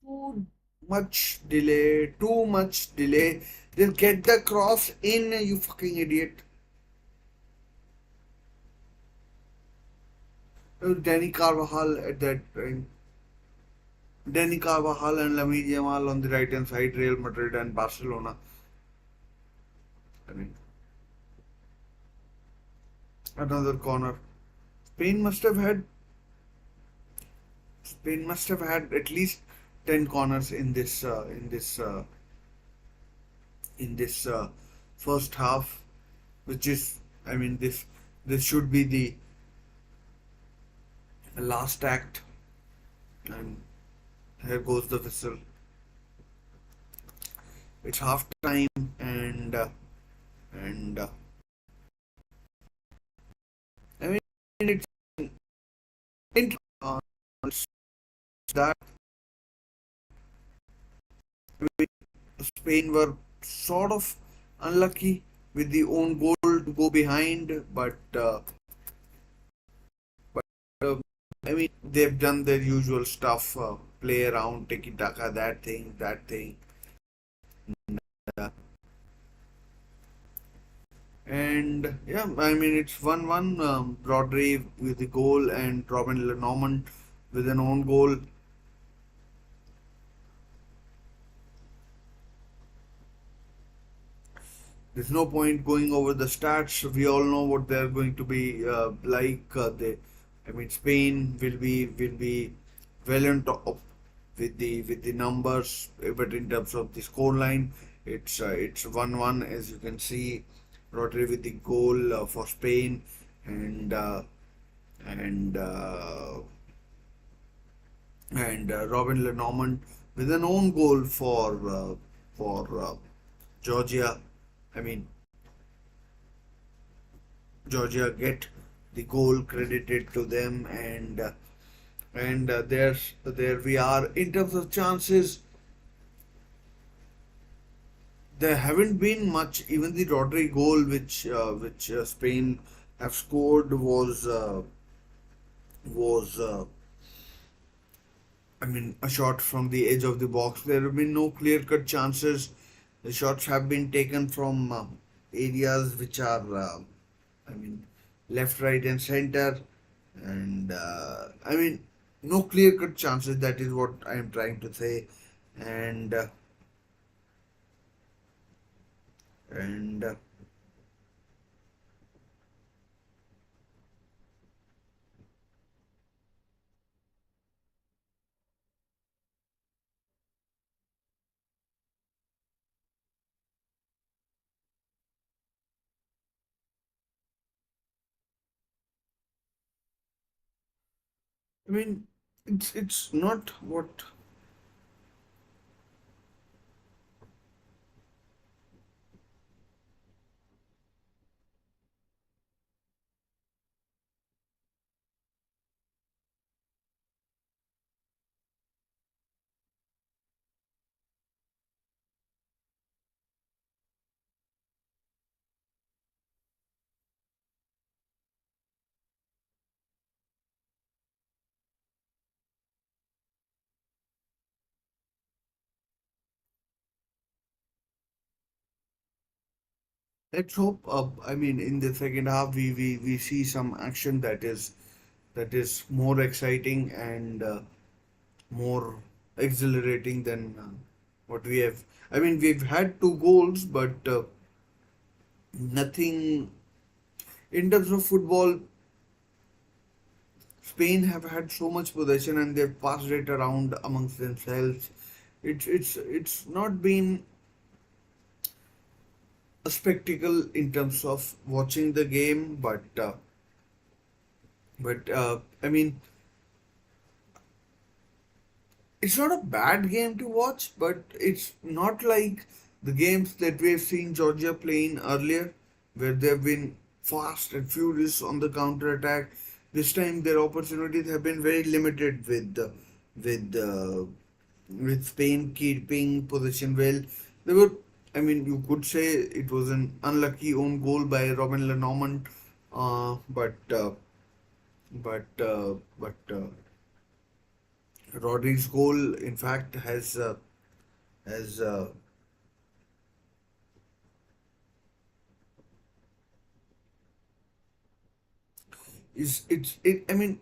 Speaker 1: too much delay, too much delay. Just get the cross in, you fucking idiot. Danny Carvajal at that time. Danny Carvajal and Lamine Yamal on the right hand side, Real Madrid and Barcelona. I mean, another corner. Spain must have had Spain must have had at least 10 corners in this first half, which is, I mean, this should be the last act, and here goes the whistle. It's half time, and I mean it's interesting that Spain were sort of unlucky with the own goal to go behind, but I mean they've done their usual stuff, play around, tiki taka, that thing. Uh, and yeah, I mean it's 1-1. Rodri with the goal and Robin Lenormand with an own goal. There's no point going over the stats. We all know what they're going to be like. I mean, Spain will be well on top with the numbers, but in terms of the score line, it's 1-1 as you can see. Rodri with the goal for Spain, and uh, and uh, and Robin Lenormand with an own goal for Georgia. I mean, Georgia get the goal credited to them, and there we are. In terms of chances, there haven't been much. Even the Rodri goal, which Spain have scored, was I mean a shot from the edge of the box. There have been no clear-cut chances. The shots have been taken from areas which are I mean, left, right, and center, and I mean, no clear-cut chances. That is what I am trying to say, and and I mean, it's not what. Let's hope. I mean, in the second half, we see some action that is more exciting and more exhilarating than what we have. I mean, we've had 2 goals, but nothing in terms of football. Spain have had so much possession and they've passed it around amongst themselves. It's not been a spectacle in terms of watching the game, but I mean it's not a bad game to watch, but it's not like the games that we've seen Georgia playing earlier, where they've been fast and furious on the counter attack. This time, their opportunities have been very limited with with Spain keeping possession well. They were, I mean, you could say it was an unlucky own goal by Robin Lenormand, uh, but uh, but Rodri's goal, in fact, has is it's it. I mean,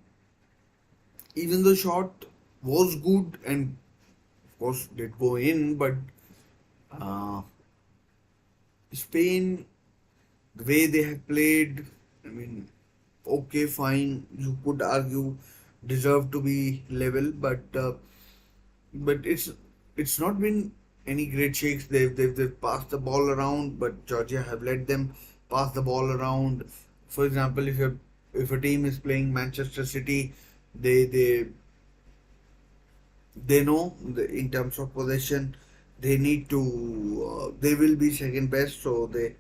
Speaker 1: even the shot was good and of course did go in, but uh, Spain, the way they have played, I mean, okay, fine, you could argue deserve to be level, but it's not been any great shakes. They've passed the ball around, but Georgia have let them pass the ball around. For example, if a team is playing Manchester City, they they they know in terms of possession they need to they will be second best, so they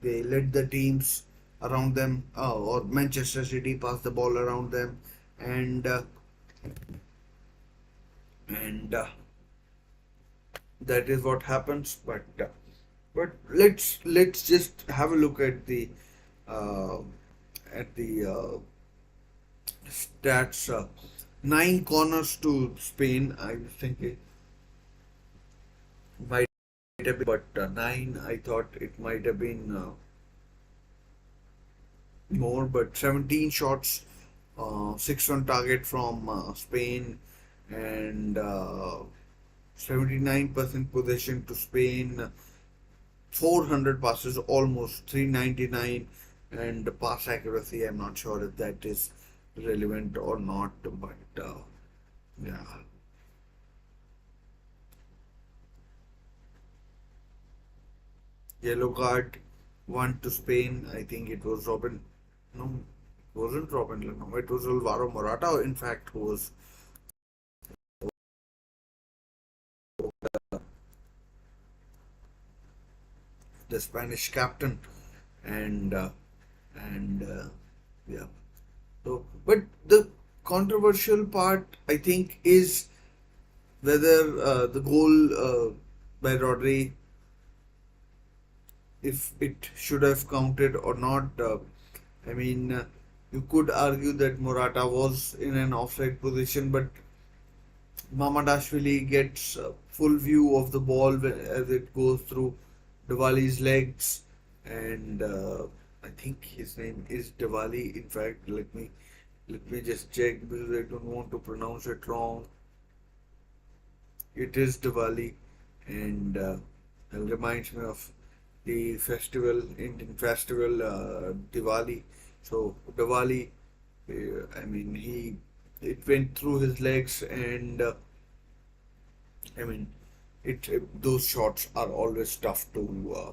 Speaker 1: let the teams around them or Manchester City pass the ball around them, and and that is what happens. But let's just have a look uh, at the stats. Nine corners to Spain. I was thinking might have been, but nine. I thought it might have been more, but 17 shots, six on target from Spain, and 79% possession to Spain. 400 passes, almost 399, and the pass accuracy, I'm not sure if that is relevant or not, but yeah. Yellow card, one to Spain. I think it was Robin. No, it wasn't Robin. No, it was Alvaro Morata. In fact, who was the Spanish captain, and yeah. So, but the controversial part, I think, is whether the goal by Rodri, if it should have counted or not. I mean, you could argue that Morata was in an offside position, but Mamadashvili gets full view of the ball as it goes through Diwali's legs, and I think his name is Diwali. In fact, let me just check because I don't want to pronounce it wrong. It is Diwali, and it reminds me of the festival, Indian festival, Diwali. So Diwali, I mean, it went through his legs, and I mean, those shots are always tough to,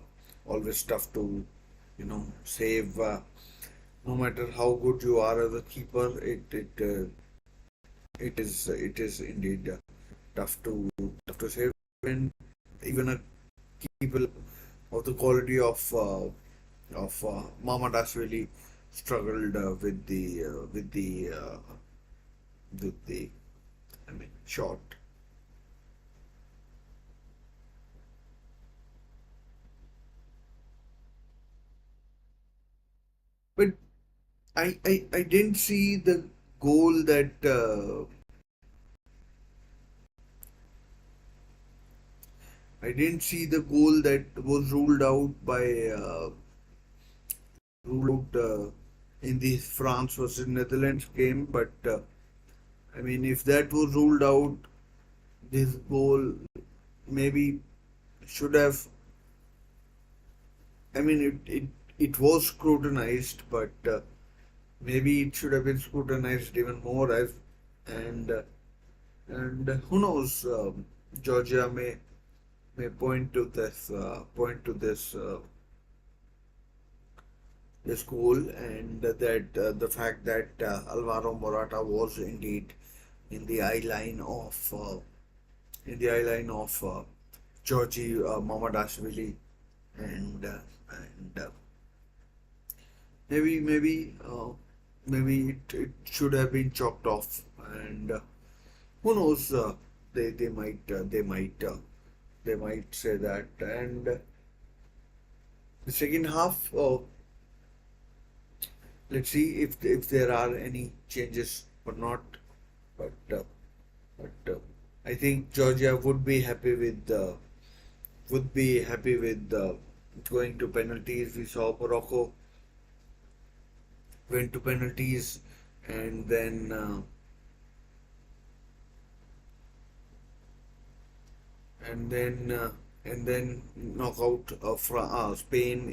Speaker 1: save. No matter how good you are as a keeper, it is indeed tough to save. And even a keeper of the quality of Mamad really struggled with the I mean shot. But I didn't see the goal that I didn't see the goal that was ruled out in the France versus Netherlands game. But I mean, if that was ruled out, this goal maybe should have. I mean, it was scrutinized, but maybe it should have been scrutinized even more. And and who knows? Georgia may point to this goal, and that the fact that Alvaro Morata was indeed in the eye line of Georgie Mamadashvili, and maybe it should have been chalked off, and who knows? They might say that, and the second half. Let's see if there are any changes or not. But I think Georgia would be happy with going to penalties. We saw Morocco went to penalties, and then and then knock out Spain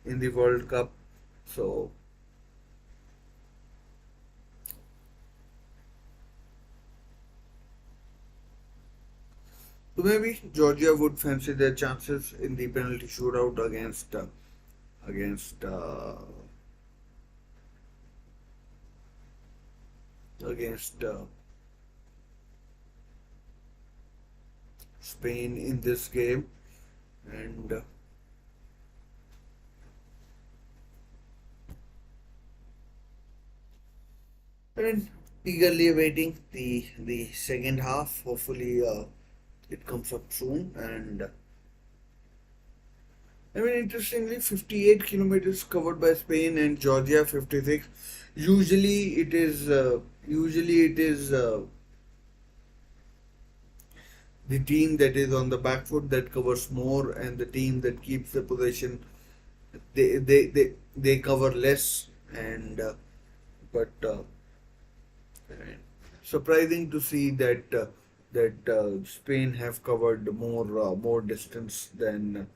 Speaker 1: in the World Cup. So maybe Georgia would fancy their chances in the penalty shootout against against Spain in this game, and and eagerly awaiting the second half. Hopefully, it comes up soon. And I mean, interestingly, 58 kilometers covered by Spain and Georgia 56. Usually it is the team that is on the back foot that covers more, and the team that keeps the possession they cover less. And but surprising to see that Spain have covered more distance than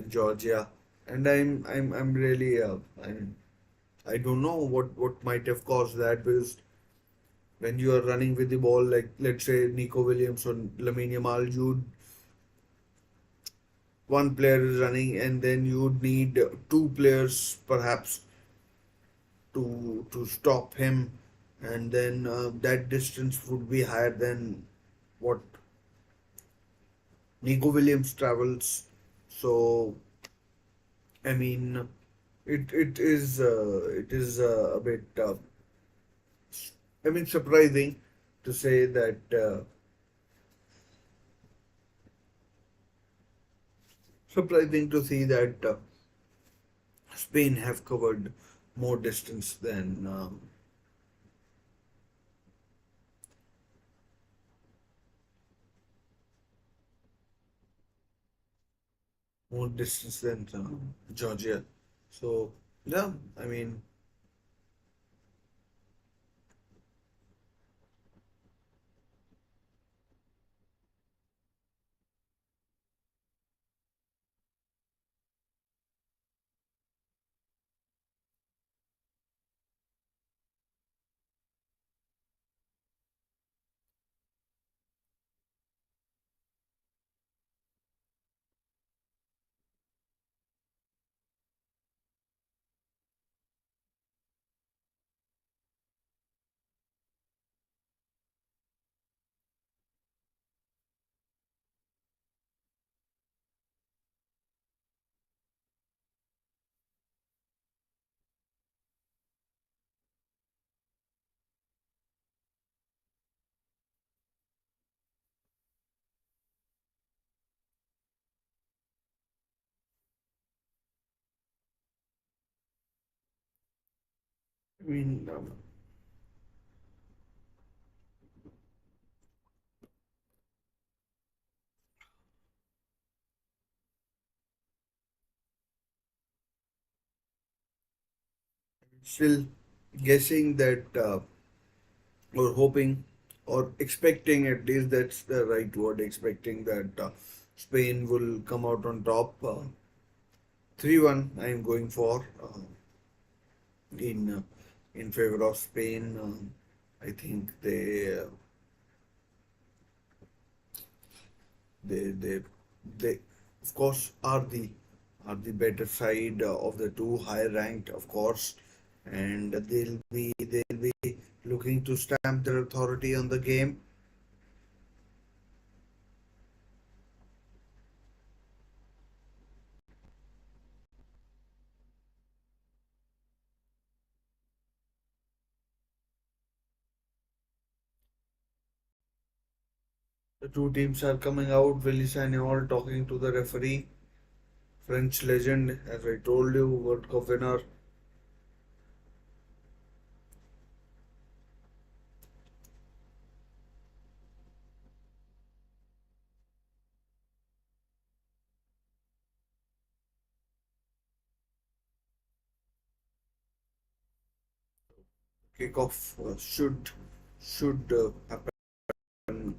Speaker 1: Georgia, and I'm really I don't know what might have caused that, because when you are running with the ball, like let's say Nico Williams or Lamine Yamal, you one player is running, and then you would need two players perhaps to stop him, and then that distance would be higher than what Nico Williams travels. So I mean, it is a bit I mean surprising to say that surprising to see that Spain have covered more distance than Georgia. So yeah, I mean still guessing that or hoping or expecting, at least that's the right word, expecting that Spain will come out on top. 3-1 I am going for in favor of Spain. I think they they of course are the better side of the two, higher ranked of course, and they'll be looking to stamp their authority on the game. The two teams are coming out. Willy Sagnol talking to the referee, French legend, as I told you, World Cup winner. Kickoff should happen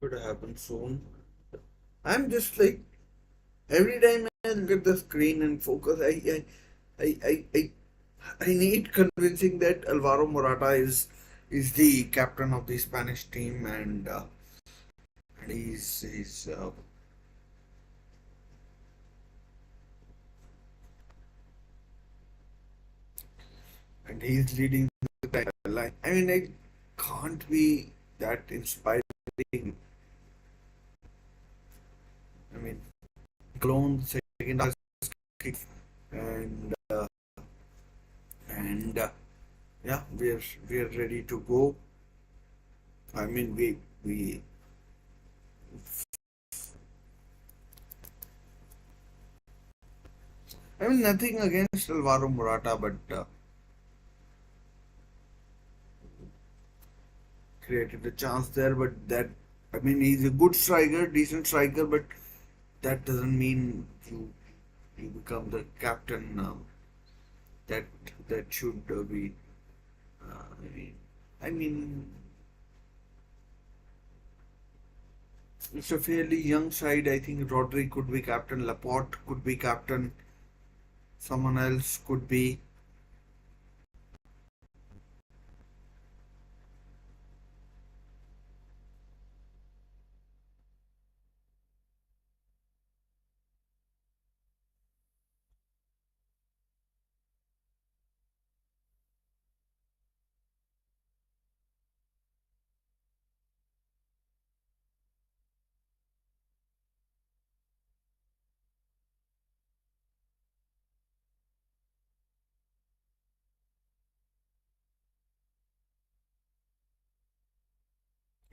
Speaker 1: Could happen soon. I'm just like every time I look at the screen and focus, I, I, I, I need convincing that Alvaro Morata is the captain of the Spanish team, and he's leading the line. I mean, it can't be that inspiring. I mean, clone second half kick, and and yeah, we're ready to go. I mean, we I mean nothing against Alvaro Morata, but created a chance there. But that, I mean, he's a good striker, decent striker, but that doesn't mean you become the captain. That that should be. I mean, it's a fairly young side. I think Rodri could be captain, Laporte could be captain, someone else could be.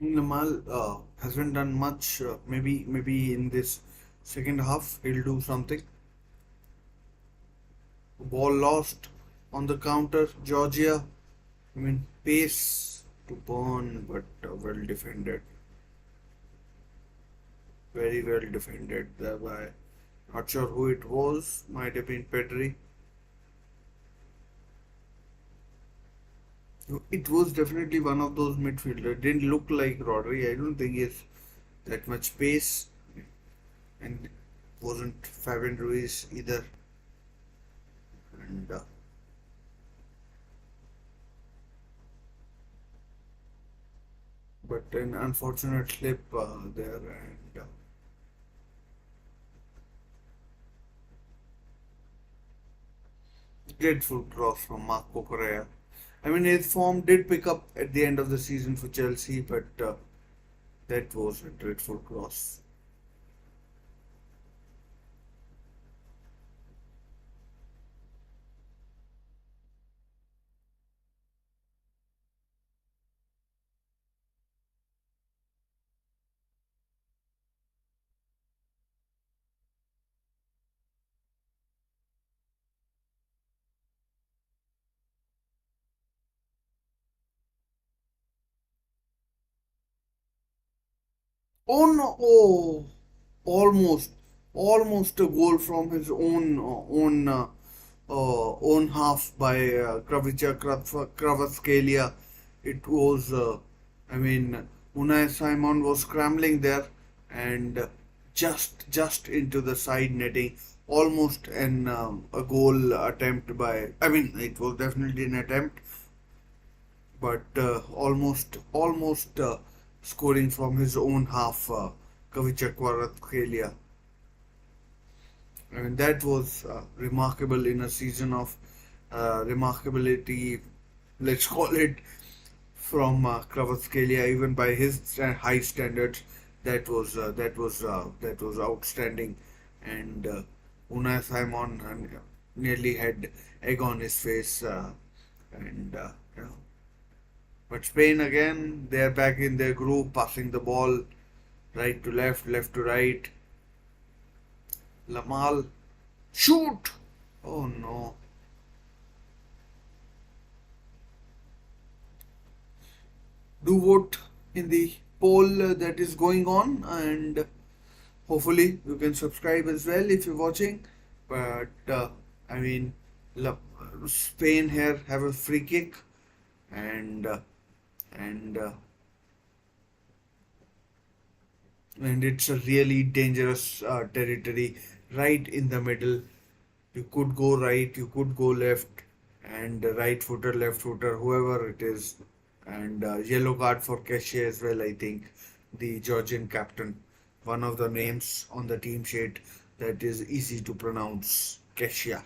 Speaker 1: Namal hasn't done much. Maybe in this second half he'll do something. Ball lost on the counter. Georgia. I mean pace to burn, but well defended. Very well defended there by. Not sure who it was. Might have been Pedri. It was definitely one of those midfielders. Didn't look like Rodri. I don't think he has that much pace, and wasn't Fabian Ruiz either. And but an unfortunate slip there, and dreadful cross from Marco Correa. I mean, his form did pick up at the end of the season for Chelsea, but that was a dreadful cross. Oh no! Oh, almost, almost a goal from his own half by Kravica Kvaratskhelia. It was, I mean, Unai Simon was scrambling there and just into the side netting, almost a goal attempt by. I mean, it was definitely an attempt, but almost scoring from his own half, Kavicha Kvaratskhelia. I mean, that was remarkable in a season of remarkability, let's call it, from Kvaratskhelia, even by his high standards. That was outstanding, and Unai Simon nearly had egg on his face, and you know. But Spain again, they're back in their groove, passing the ball right to left, left to right. Lamal, shoot! Oh no. Do vote in the poll that is going on, and hopefully you can subscribe as well if you're watching. But I mean, Spain here have a free kick, and and and it's a really dangerous territory right in the middle. You could go right, you could go left, and right footer, left footer, whoever it is, and yellow card for Keshe as well. I think the Georgian captain, one of the names on the team sheet that is easy to pronounce, Keshe.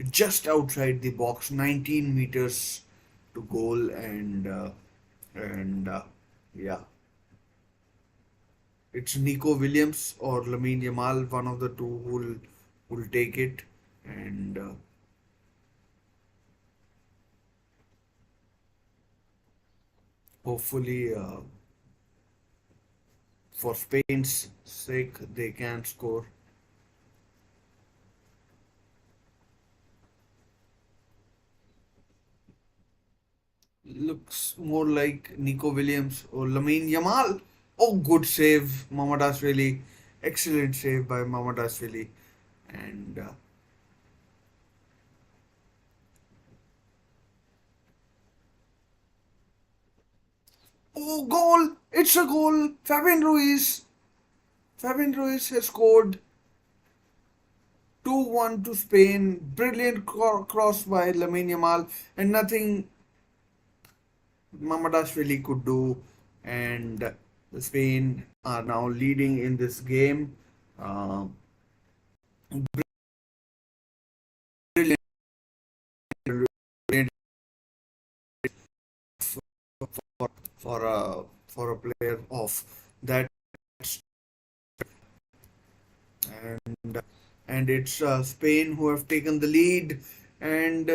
Speaker 1: Just outside the box, 19 meters to goal, and yeah, it's Nico Williams or Lamine Yamal, one of the two will take it, and hopefully for Spain's sake they can score. Looks more like Nico Williams or Lamine Yamal. Oh, good save, Mamadashvili. Excellent save by Mamadashvili. And oh, goal! It's a goal. Fabian Ruiz. Fabian Ruiz has scored 2-1 to Spain. Brilliant cross by Lamine Yamal, and nothing Mamadashvili could do. And Spain are now leading in this game. Uh, Brilliant, brilliant for for a player of that, and and it's Spain who have taken the lead, and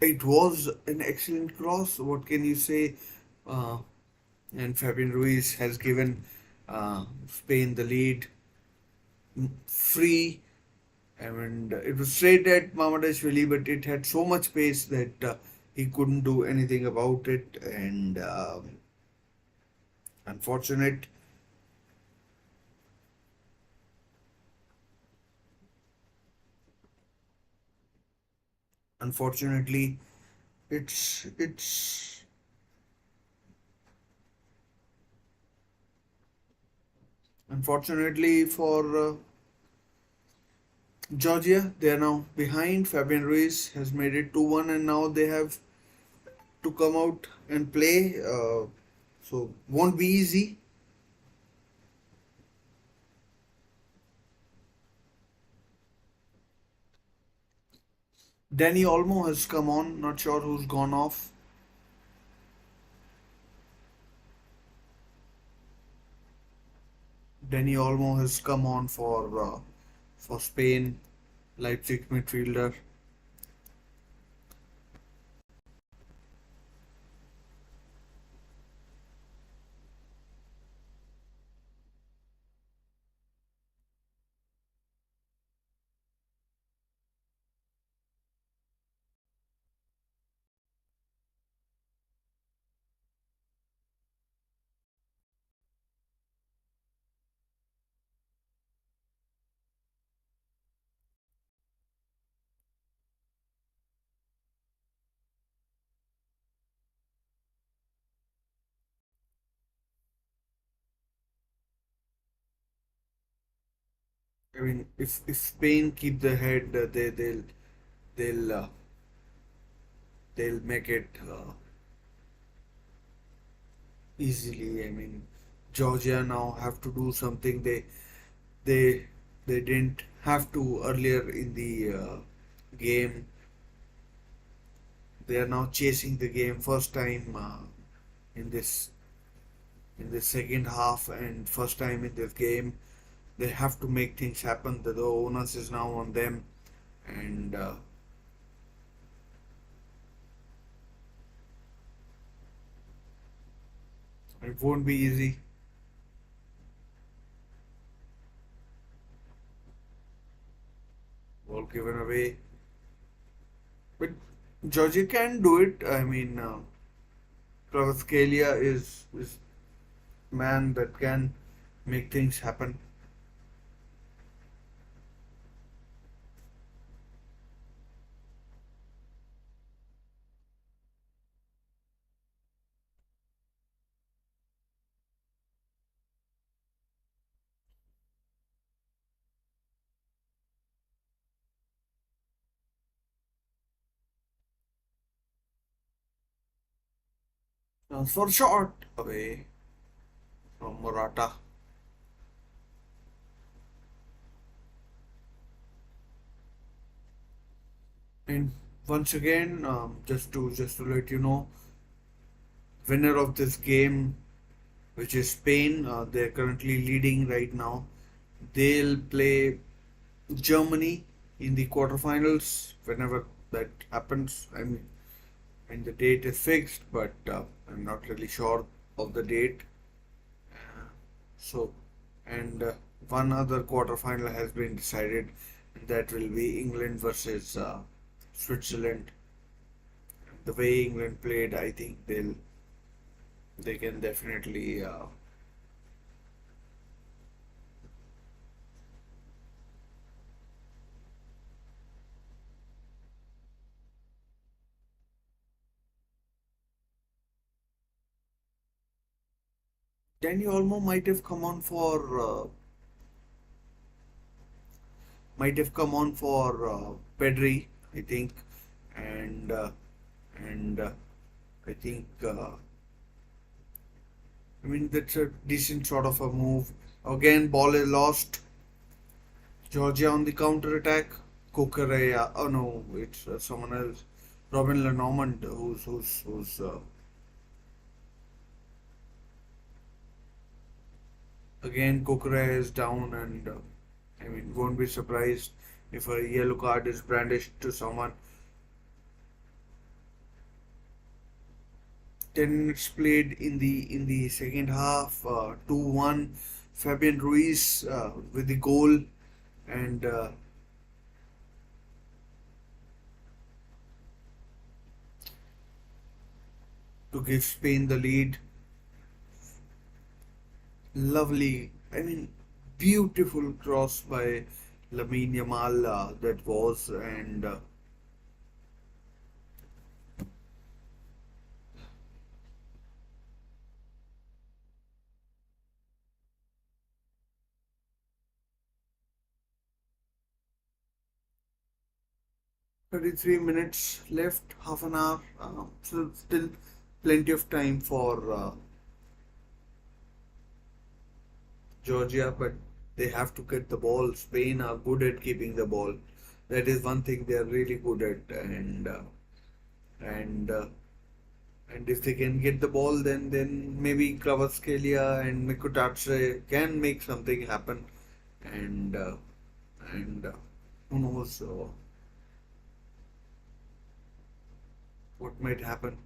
Speaker 1: it was an excellent cross. What can you say? Uh, and Fabian Ruiz has given Spain the lead free. And it was straight at Mamadashvili, but it had so much pace that he couldn't do anything about it. And unfortunate, unfortunately, it's unfortunately for Georgia, they are now behind. Fabian Ruiz has made it 2-1, and now they have to come out and play. So won't be easy. Danny Olmo has come on. Not sure who's gone off. Danny Olmo has come on for Spain, Leipzig midfielder. I mean, if Spain keep the head, they'll they'll make it easily. I mean, Georgia now have to do something they they didn't have to earlier in the game. They are now chasing the game first time in this second half, and first time in this game. They have to make things happen. The onus is now on them, and it won't be easy. Ball given away, but Georgia can do it. I mean, Kvaratskhelia is man that can make things happen. For short away from Morata. And once again, just to let you know, winner of this game, which is Spain, they're currently leading right now. They'll play Germany in the quarterfinals whenever that happens. I mean, and the date is fixed, but I'm not really sure of the date. So, and one other quarterfinal has been decided, and that will be England versus Switzerland. The way England played, I think they can definitely. Danny Olmo might have come on for Pedri, I think, and and I think I mean that's a decent sort of a move. Again, ball is lost. Georgia on the counter attack. Kukurea. Oh no, it's someone else. Robin Lenormand, who's again Kukurea is down, and I mean won't be surprised if a yellow card is brandished to someone. 10 minutes played in the second half. 2-1. Fabian Ruiz with the goal, and to give Spain the lead. Lovely, I mean, beautiful cross by Lamine Yamal that was, and 33 minutes left, half an hour. So still plenty of time for Georgia, but they have to get the ball. Spain are good at keeping the ball. That is one thing they are really good at, and and if they can get the ball, then maybe Kvaratskhelia and Mikutarce can make something happen, and and who knows what might happen.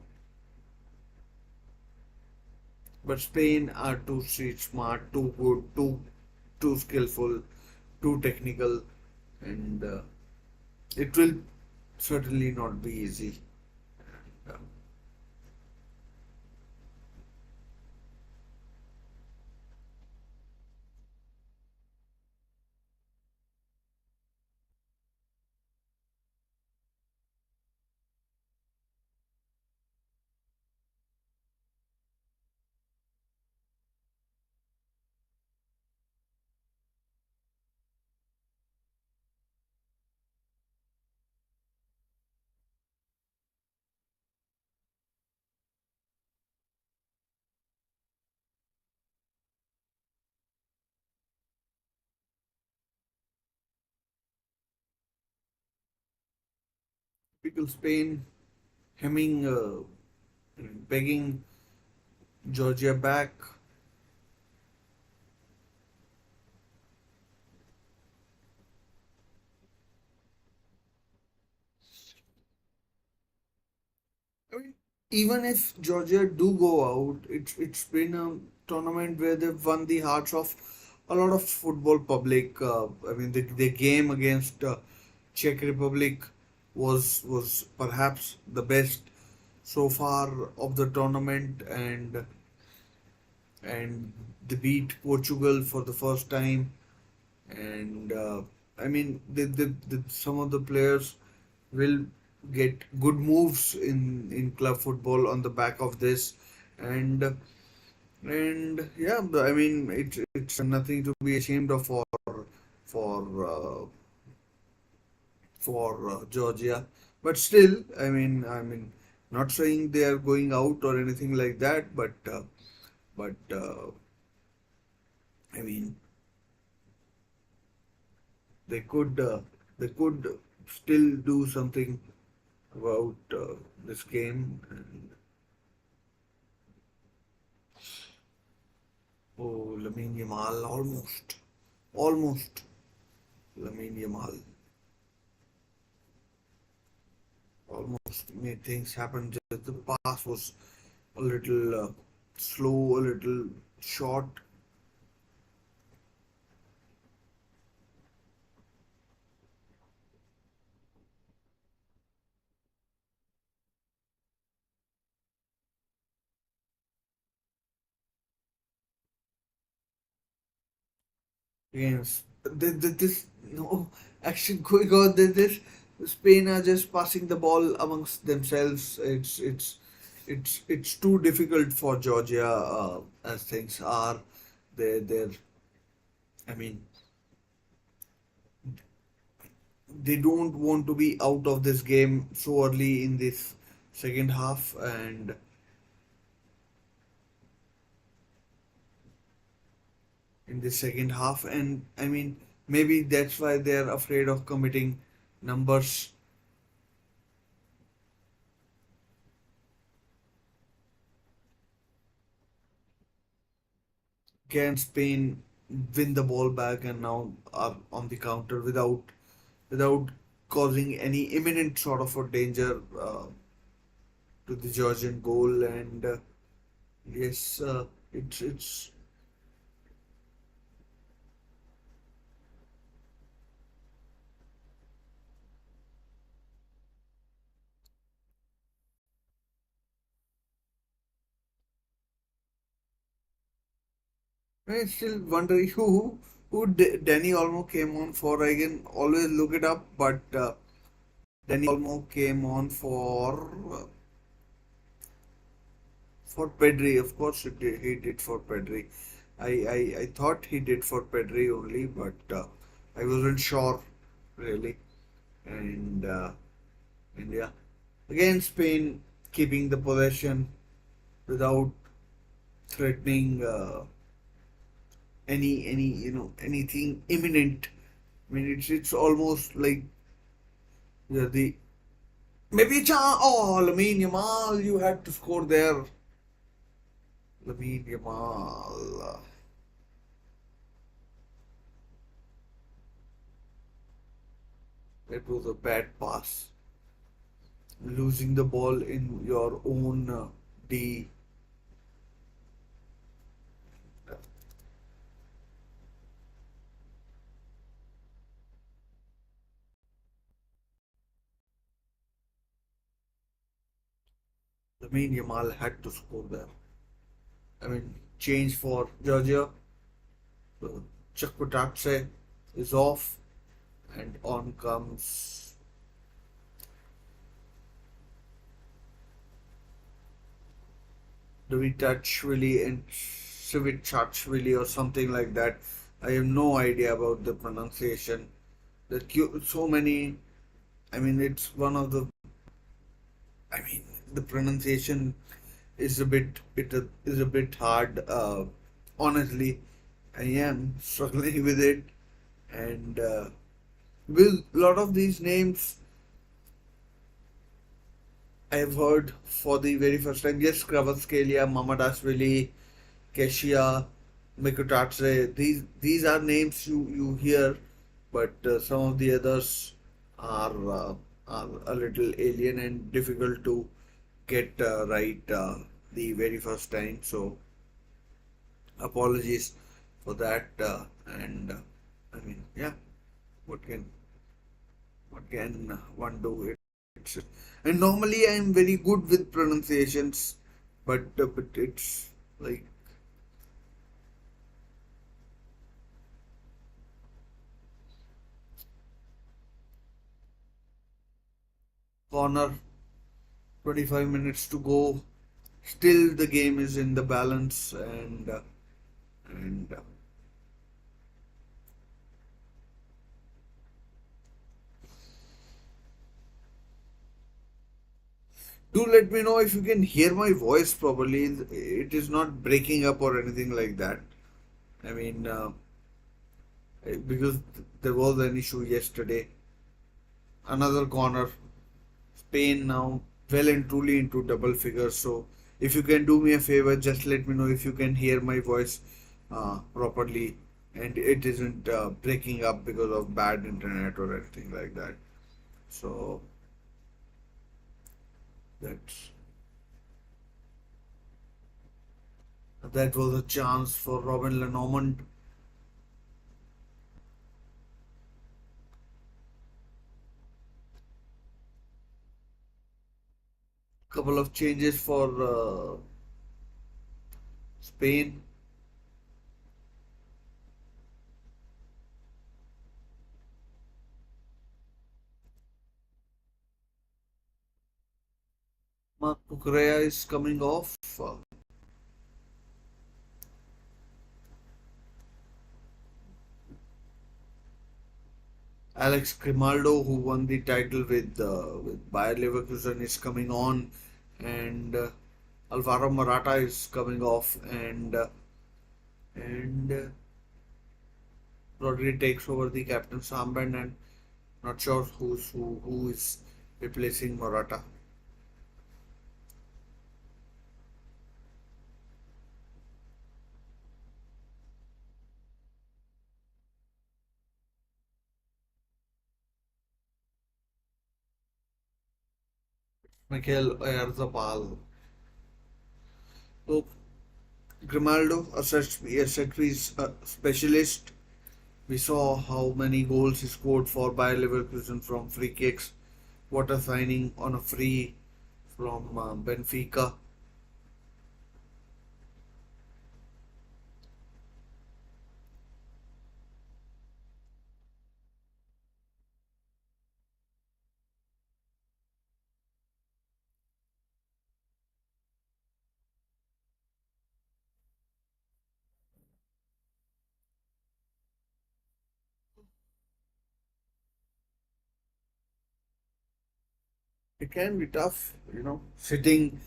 Speaker 1: But Spain are too street smart, too good, too skillful, too technical, and it will certainly not be easy. Uh, Typical Spain hemming, begging Georgia back. I mean, even if Georgia do go out, it's been a tournament where they've won the hearts of a lot of football public. I mean, the game against Czech Republic was perhaps the best so far of the tournament, and they beat Portugal for the first time, and I mean some of the players will get good moves in club football on the back of this, and yeah, I mean it's nothing to be ashamed of for Georgia, but still, I mean Not saying they are going out or anything like that, but I mean they could uh, they could still do something about this game. And oh, Lamine Yamal almost Lamine Yamal almost made things happen. Just the pass was a little slow, a little short. Yes, this no action going on. This Spain are just passing the ball amongst themselves. It's too difficult for Georgia as things are. They're I mean they don't want to be out of this game so early in this second half, and and I mean maybe that's why they're afraid of committing numbers. Can Spain win the ball back and now are on the counter without causing any imminent sort of a danger to the Georgian goal? And yes, it's I still wonder Danny Olmo came on for. I can always look it up, but Danny Olmo came on for Pedri. Of course, he did for Pedri. I thought he did for Pedri only, but I wasn't sure really. And India again, Spain keeping the possession without threatening any anything imminent. I mean, it's almost like the maybe Lamine Yamal, you had to score there. Lamine Yamal, it was a bad pass. Losing the ball in your own D. Lamine Yamal had to score there. I mean, change for Georgia. Chakwatatse is off, and on comes Dovitachvili and Sivitachvili or something like that. I have no idea about the pronunciation. So many. I mean, it's one of the. I mean, the pronunciation is a bit hard. Honestly, I am struggling with it, and with a lot of these names I have heard for the very first time. Yes, Kravatskelia, Mamadashvili, Keshia, Mikutatse. These are names you hear, but some of the others are a little alien and difficult to get right the very first time. So apologies for that. And I mean, yeah, what can one do? It's, and normally I'm very good with pronunciations, but it's like corner, 25 minutes to go. Still, the game is in the balance, and Do let me know if you can hear my voice properly. It is not breaking up or anything like that. I mean, because there was an issue yesterday. Another corner. Spain now well and truly into double figures. So if you can do me a favor, just let me know if you can hear my voice properly and it isn't breaking up because of bad internet or anything like that. So that's that was a chance for Robin Lenormand. Couple of changes for Spain. Mark Cucurella is coming off. Alex Grimaldo, who won the title with Bayer Leverkusen, is coming on, and Alvaro Morata is coming off, and Rodri takes over the captain's armband, and not sure who is replacing Morata. Mikel Oyarzabal. So Grimaldo, a set piece specialist. We saw how many goals he scored for Bayer Leverkusen from free kicks. What a signing on a free from Benfica. It can be tough, sitting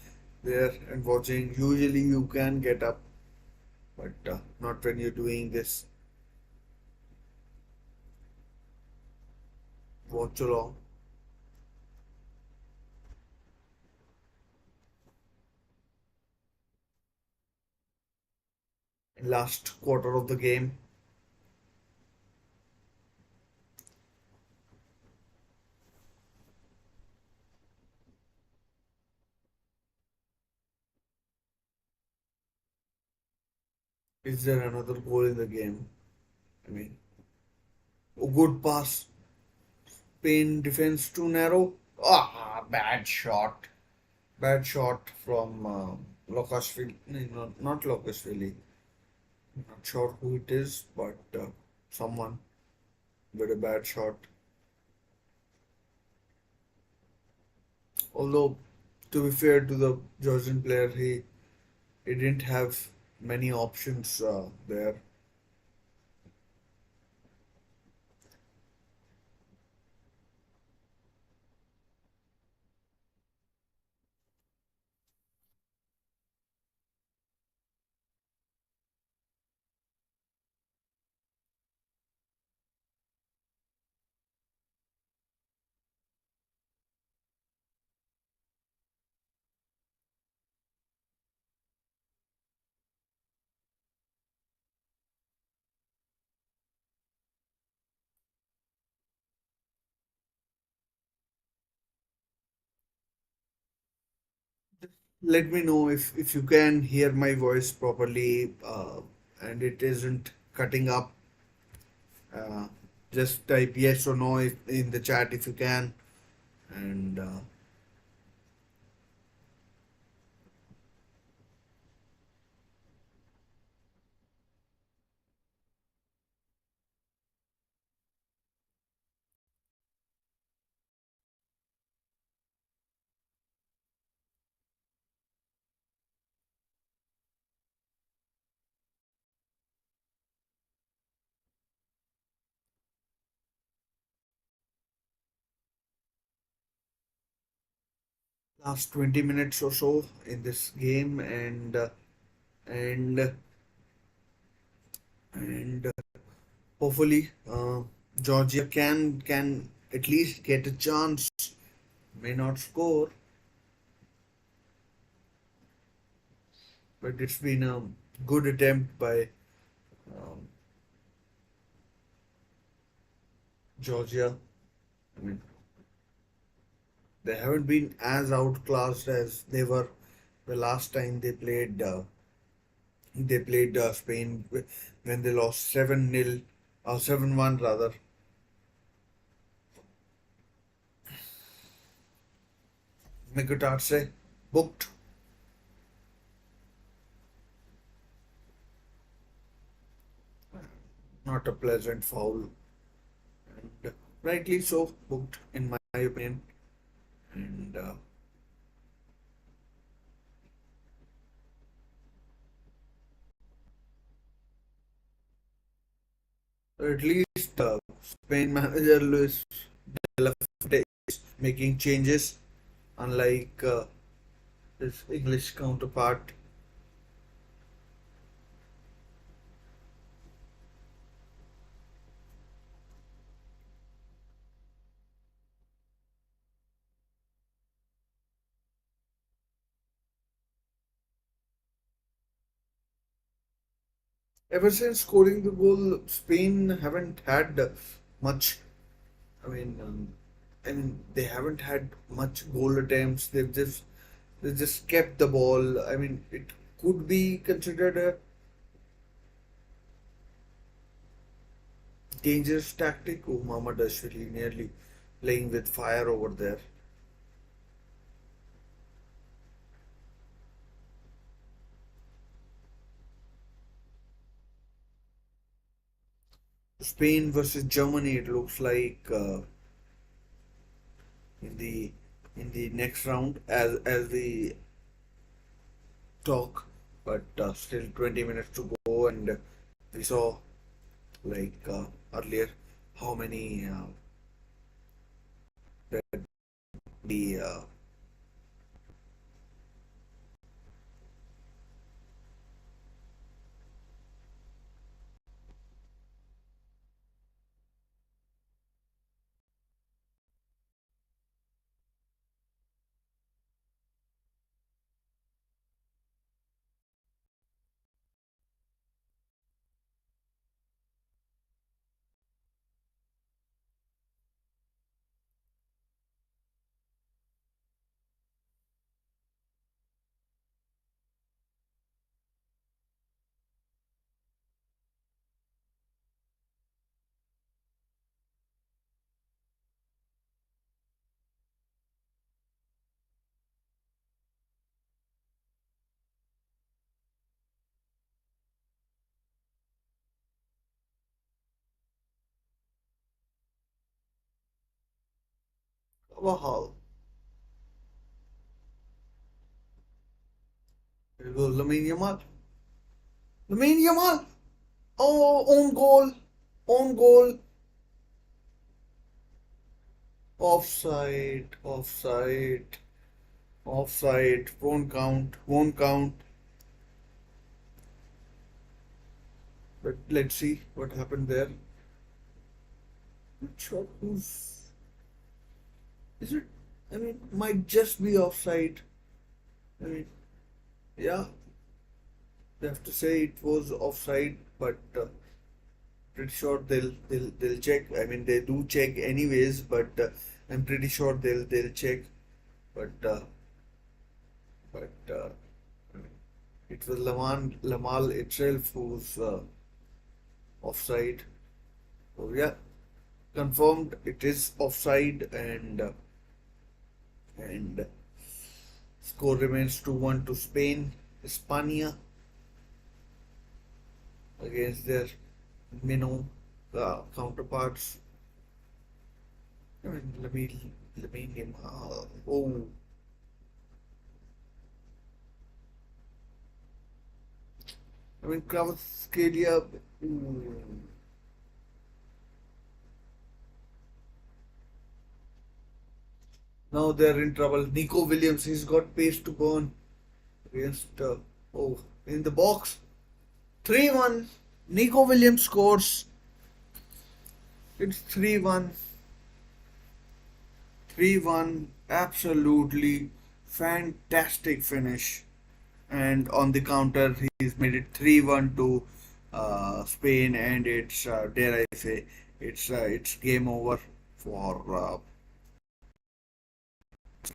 Speaker 1: there and watching. Usually you can get up, but not when you're doing this watch along. Last quarter of the game. Is there another goal in the game? I mean, a good pass. Spain defense too narrow. Ah, bad shot. Bad shot from Lokashvili. No, not Lokashvili. Not sure who it is, but someone with a bad shot. Although, to be fair to the Georgian player, he didn't have many options there. Let me know if you can hear my voice properly and it isn't cutting up. Uh, just type yes or no in the chat if you can. And last 20 minutes or so in this game, and and hopefully Georgia can at least get a chance. May not score, but it's been a good attempt by um, Georgia. I mean, they haven't been as outclassed as they were the last time they played. They played Spain when they lost 7-0, 7-1 rather. Mikutarse booked. Not a pleasant foul, and rightly so booked in my opinion. And at least Spain manager Luis de la Fuente is making changes, unlike his English counterpart. Ever since scoring the goal, Spain haven't had much. I mean, they haven't had much goal attempts. They just kept the ball. I mean, it could be considered a dangerous tactic. Oh, Mohammad Ashwari nearly playing with fire over there. Spain versus Germany. It looks like in the next round as we talk, but still 20 minutes to go, and we saw like earlier how many that the wow, there goes Lamine Yamal. Lamine Yamal. Oh, own goal, offside, offside, offside. Won't count, won't count. But let's see what happened there. Not sure who's is it. I mean, might just be offside. I mean, yeah, they have to say it was offside, but pretty sure they'll check. I mean, they do check anyways, but I'm pretty sure they'll check. But I mean, it was Lamal itself who's offside. So yeah, confirmed it is offside, and score remains 2-1 to Spain. España against their minnow counterparts. I mean, let me name. Oh, I mean, Kvaratskhelia. Now they're in trouble. Nico Williams, he's got pace to burn against, oh, in the box. 3-1. Nico Williams scores. It's 3-1. 3-1. Absolutely fantastic finish. And on the counter, he's made it 3-1 to Spain, and it's, dare I say, it's game over for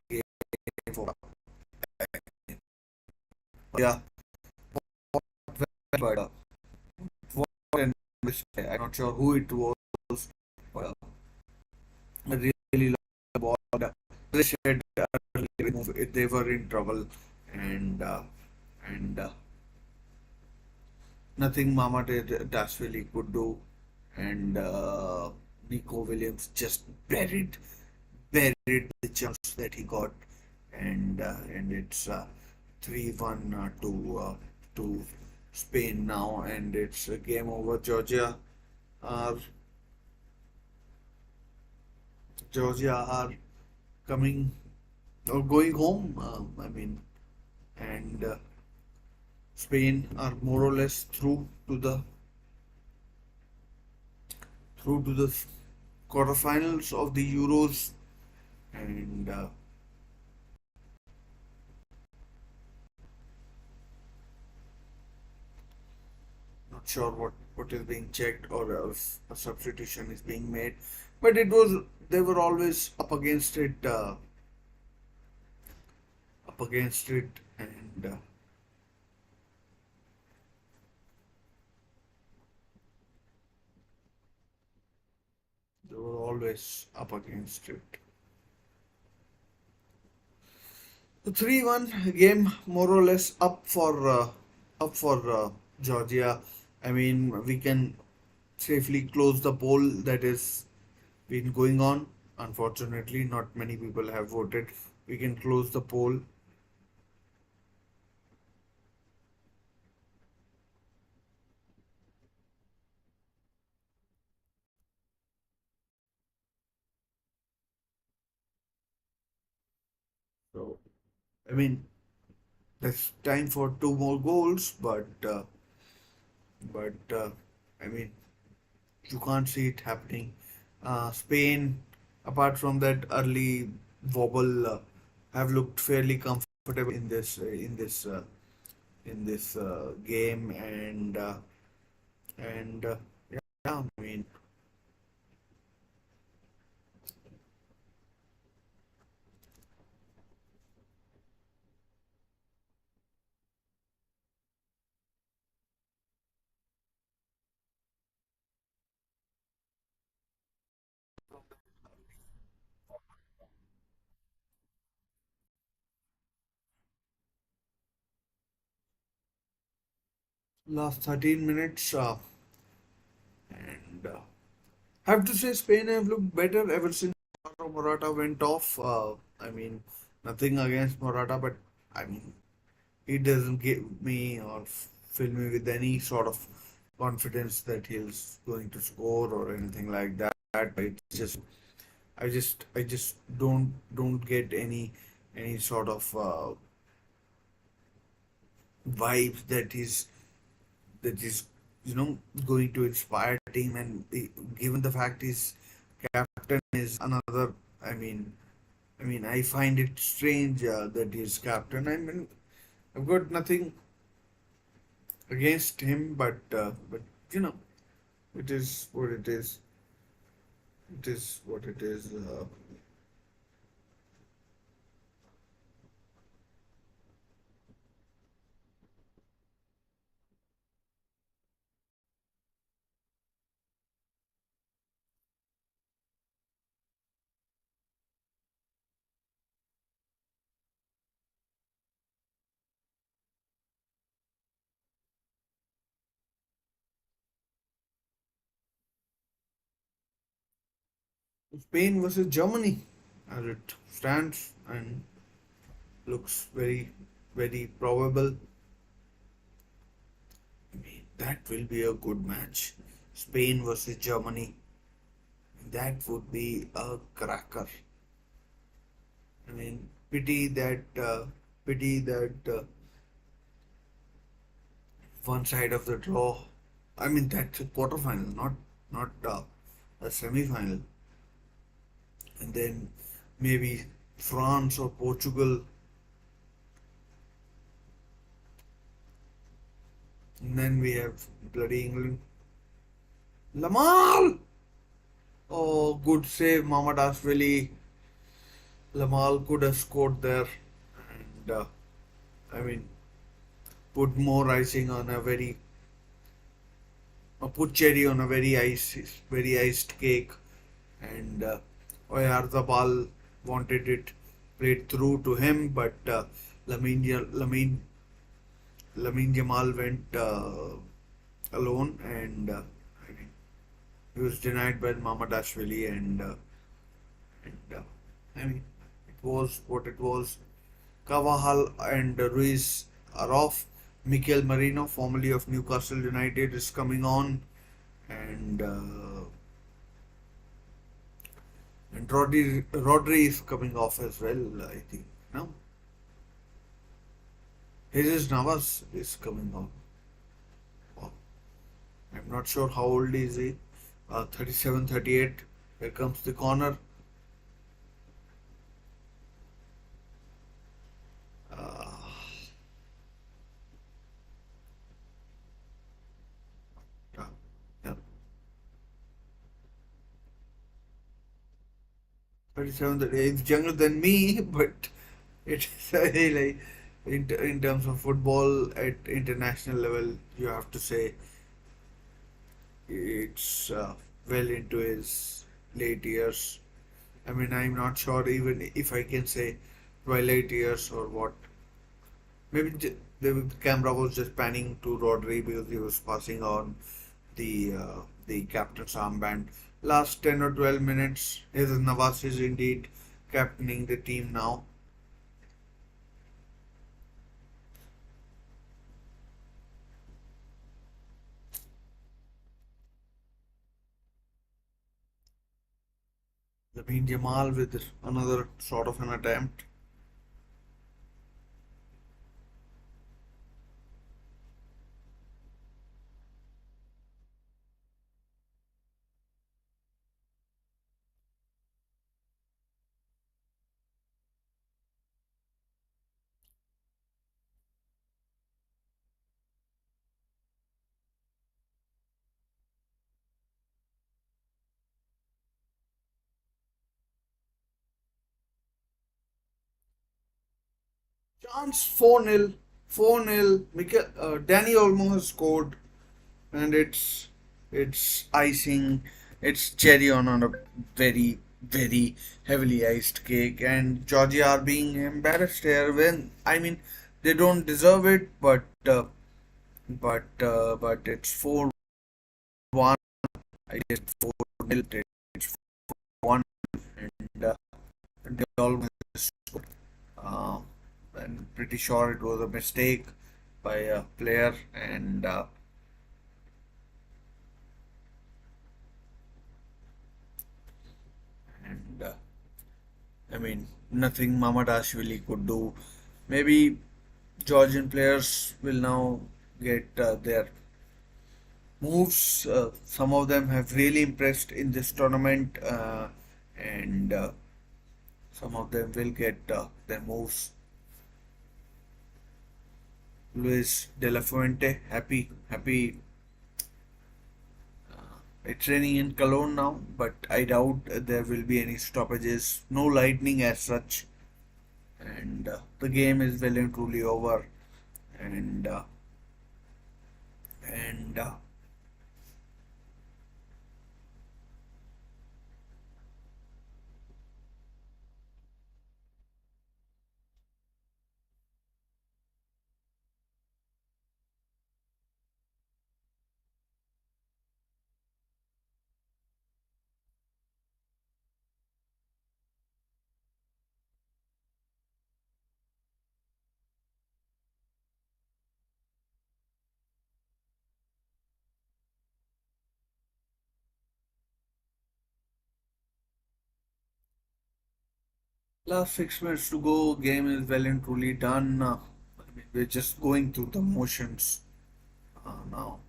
Speaker 1: game for yeah. But what an I'm not sure who it was. But I really love the ball. They said they were in trouble, and and nothing Mama Dashvili could do, and Nico Williams just buried the chance that he got, and it's 3-1 to Spain now, and it's a game over. Are Georgia are coming or going home. I mean, and Spain are more or less through to the quarterfinals of the Euros, and not sure what is being checked or if a substitution is being made, but they were always up against it, and they were always up against it. The 3-1 game more or less up for Georgia. I mean, we can safely close the poll that is been going on. Unfortunately, not many people have voted. We can close the poll. So, I mean, there's time for two more goals, but I mean, you can't see it happening. Spain, apart from that early wobble, have looked fairly comfortable in this game, and yeah, I mean, last 13 minutes, and have to say Spain have looked better ever since Morata went off. I mean, nothing against Morata, but I mean, he doesn't give me or fill me with any sort of confidence that he's going to score or anything like that. It's just, I just don't get any sort of vibes that is going to inspire team, and given the fact his captain is another. I mean, I find it strange that he's captain. I mean, I've got nothing against him, but you know, it is what it is. It is what it is. Spain versus Germany, as it stands, and looks very, very probable. I mean, that will be a good match. Spain versus Germany. That would be a cracker. I mean, pity that one side of the draw. I mean, that's a quarterfinal, not a semi-final, and then maybe France or Portugal, and then we have bloody England. Lamal! Oh, good save, Mohammad Ashwili. Lamal could have scored there, and I mean, put more icing on a very, put cherry on a very iced cake. And Oyarzabal wanted it played through to him, but Lamine Jamal went alone, and I mean, he was denied by Mamadashvili, and I mean, it was what it was. Cavajal and Ruiz are off. Mikel Merino, formerly of Newcastle United, is coming on, and and Rodri is coming off as well. I think no, Jesus Navas is coming on. Oh, I'm not sure how old is he. 37, 38. Here comes the corner. Uh, yeah, yeah. 37, 38. He's younger than me, but it's like in terms of football at international level, you have to say it's well into his late years. I mean, I'm not sure even if I can say twilight years or what. Maybe the camera was just panning to Rodri because he was passing on the captain's armband. Last 10 or 12 minutes, his Navas is indeed captaining the team now. Lamine Jamal with another sort of an attempt. Chance 4-0. 4-0. Danny Olmo has scored, and it's icing, it's cherry on a very heavily iced cake, and Georgia are being embarrassed here when I mean they don't deserve it, but it's 4-1. I guess 4-0. It's 1, and they almost scored. Uh, and pretty sure it was a mistake by a player, and I mean, nothing Mamadashvili could do. Maybe Georgian players will now get their moves. Some of them have really impressed in this tournament, and some of them will get their moves. Luis De La Fuente, happy. It's raining in Cologne now, but I doubt there will be any stoppages. No lightning as such, and the game is well and truly over. And uh, and uh, Last 6 minutes to go. Game is well and truly done. I mean, we're just going through the motions now.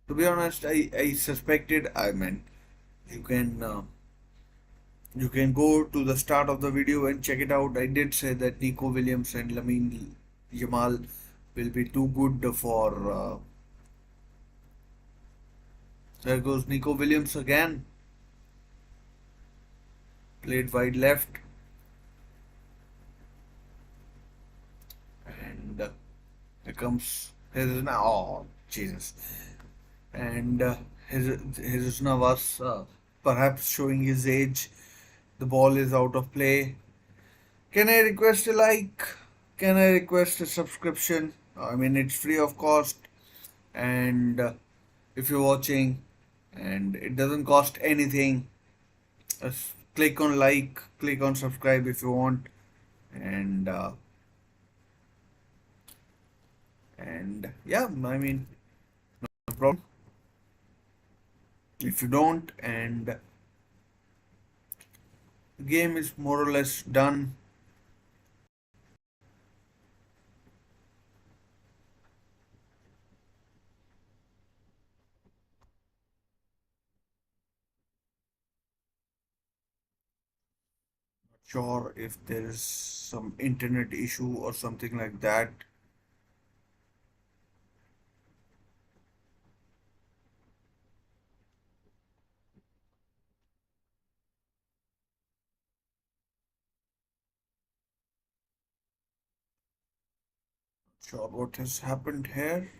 Speaker 1: To be honest, I suspected. I mean, you can uh, you can go to the start of the video and check it out. I did say that Nico Williams and Lamine Yamal will be too good for. There goes Nico Williams again. Played wide left, and here comes his now. Oh, Jesus! And his was perhaps showing his age. The ball is out of play. Can I request a like? Can I request a subscription? I mean, it's free of cost, and if you're watching, and it doesn't cost anything. Just click on like, click on subscribe if you want, and yeah, I mean, no problem. If you don't, and the game is more or less done. Sure, if there is some internet issue or something like that. Sure, what has happened here?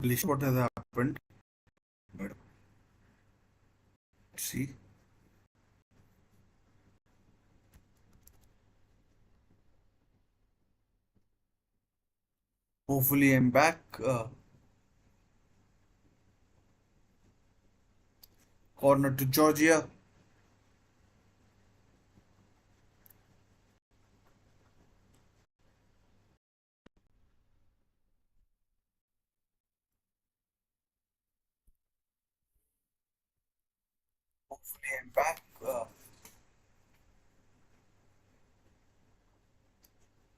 Speaker 1: Really sure what has happened, but let's see. Hopefully, I'm back. Corner to Georgia. Hopefully, I'm back.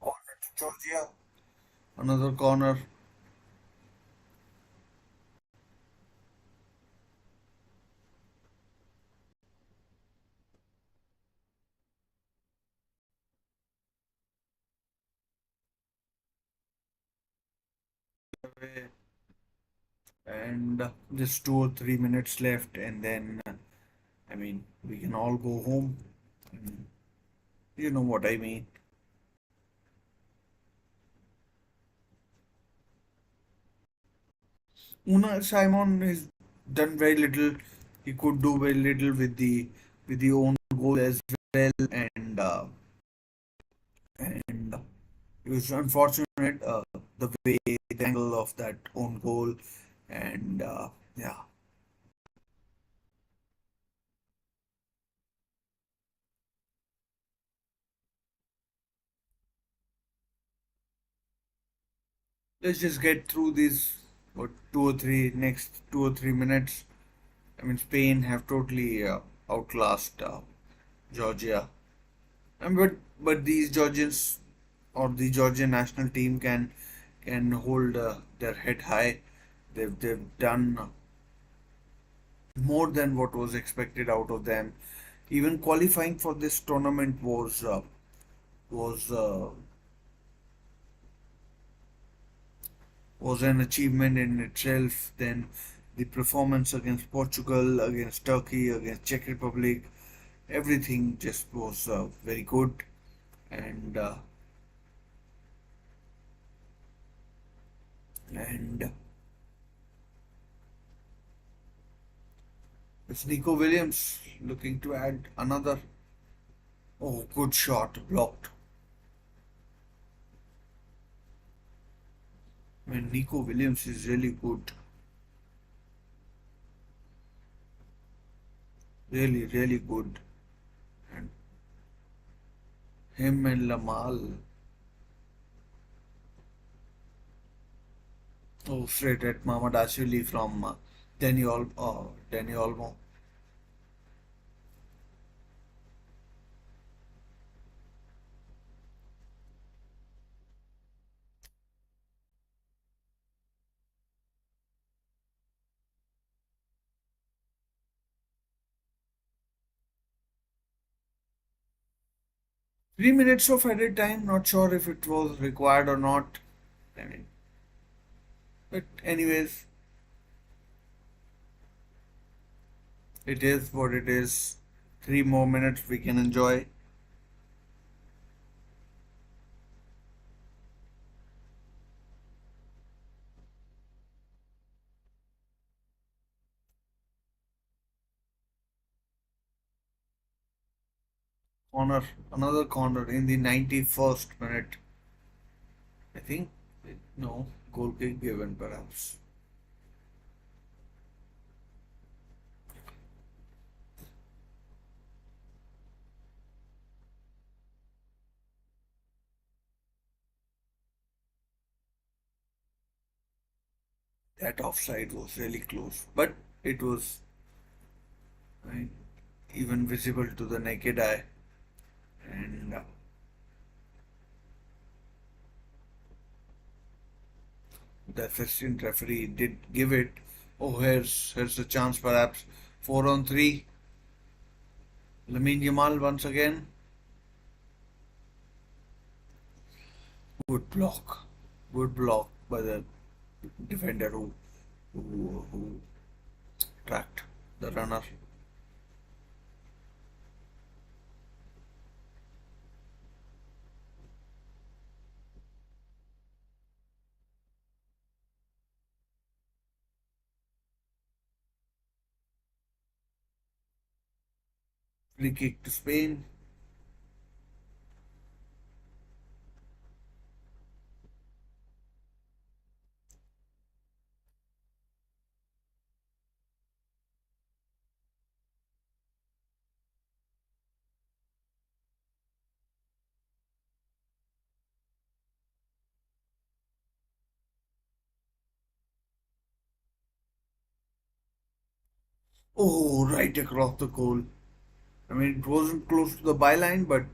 Speaker 1: Corner to Georgia. Another corner. And just 2 or 3 minutes left, and then I mean, we can all go home. I mean, you know what I mean. Una Simon has done very little. He could do very little with the own goal as well, and it was unfortunate the way the angle of that own goal, and yeah. Let's just get through these what 2 or 3 minutes. I mean, Spain have totally outclassed Georgia. But these Georgians or the Georgian national team can hold their head high. They've done more than what was expected out of them. Even qualifying for this tournament was uh, was an achievement in itself. Then the performance against Portugal, against Turkey, against Czech Republic, everything just was very good. And and it's Nico Williams looking to add another. Oh, good shot, blocked. I mean, Nico Williams is really good, really, really good. And Him and Lamal. Oh, straight at Mohammad Ashili from Danny Olmo. Three minutes of added time. Not sure if it was required or not. I mean, but anyways, it is what it is. 3 more minutes we can enjoy. Corner, another corner in the 91st minute. I think no goal kick given perhaps. That offside was really close, but it was, I mean, even visible to the naked eye. And the assistant referee did give it. Oh, here's a chance perhaps. 4 on 3. Lamine Yamal once again. Good block. Good block by the defender who tracked the runner. Free kick to Spain. Oh, right across the goal. I mean, it wasn't close to the byline, but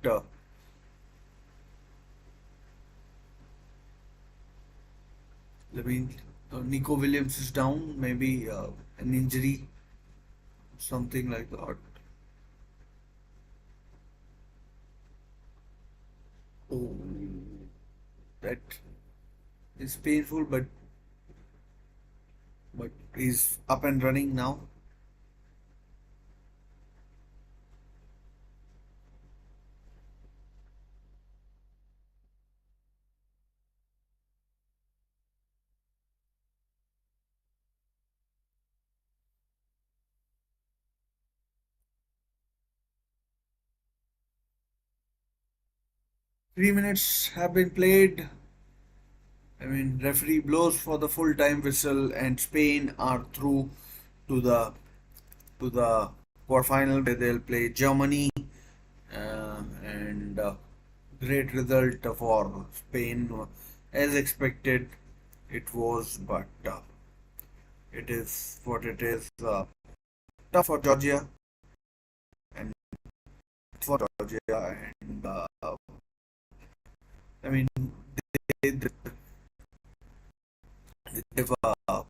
Speaker 1: I mean, Nico Williams is down. Maybe an injury, something like that. Oh, that is painful, but he's up and running now. 3 minutes have been played. I mean, referee blows for the full time whistle, and Spain are through to the quarterfinal where they'll play Germany. And great result for Spain, as expected. It was, but it is what it is. Tough for Georgia and for Georgia, and I mean they, they've, uh,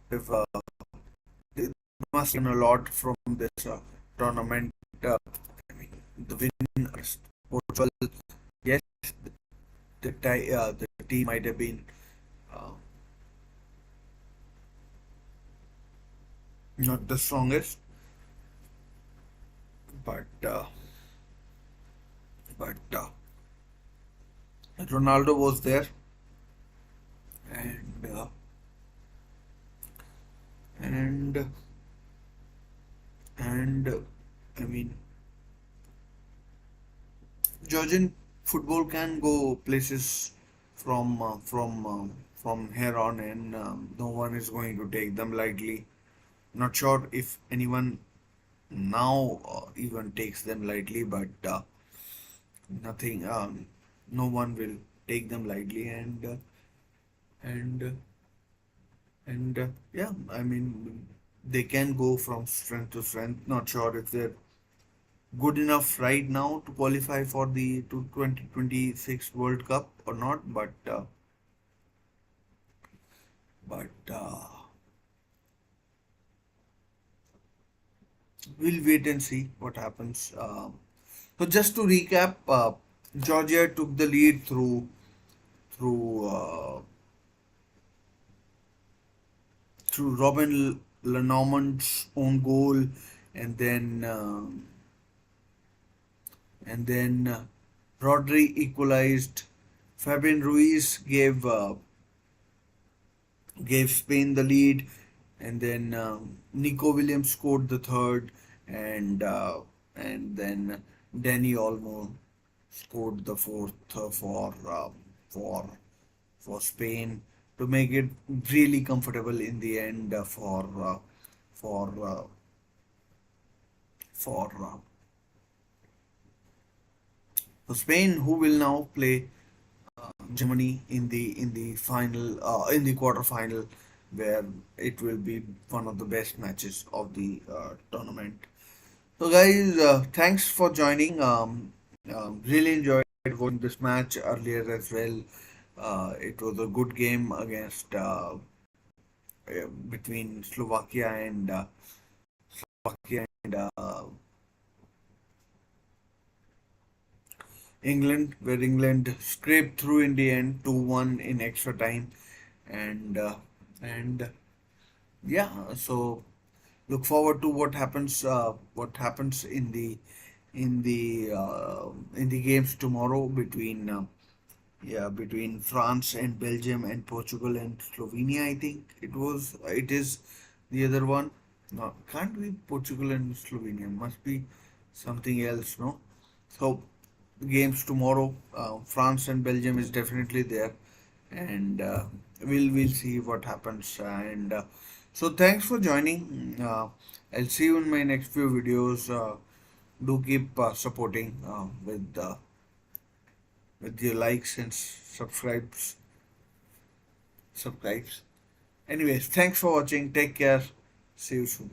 Speaker 1: they've they must learn a lot from this tournament. I mean, the win against Portugal. Yes, the team might have been uh, not the strongest, but but Ronaldo was there, and and and I mean, Georgian football can go places from here on, and no one is going to take them lightly. Not sure if anyone now even takes them lightly, but nothing. No one will take them lightly, and yeah, I mean they can go from strength to strength. Not sure if they're good enough right now to qualify for the 2026 World Cup or not, but we'll wait and see what happens. So just to recap, Georgia took the lead through through Robin Lenormand's own goal, and then Rodri equalized. Fabian Ruiz gave Spain the lead, and then Nico Williams scored the third, and and then Danny Olmo scored the fourth for for Spain to make it really comfortable in the end for uh, for for Spain, who will now play Germany in the final in the quarter final, where it will be one of the best matches of the tournament. So, guys, thanks for joining. Really enjoyed watching this match earlier as well. It was a good game against between Slovakia and England, where England scraped through in the end, 2-1 in extra time, and and yeah. So look forward to what happens in the games tomorrow between between France and Belgium and Portugal and Slovenia. I think it is the other one. No, can't be Portugal and Slovenia. Must be something else, no? So games tomorrow, France and Belgium is definitely there, and we'll see what happens. And so thanks for joining. I'll see you in my next few videos. Do keep supporting with your likes and subscribes. Anyways, thanks for watching. Take care. See you soon.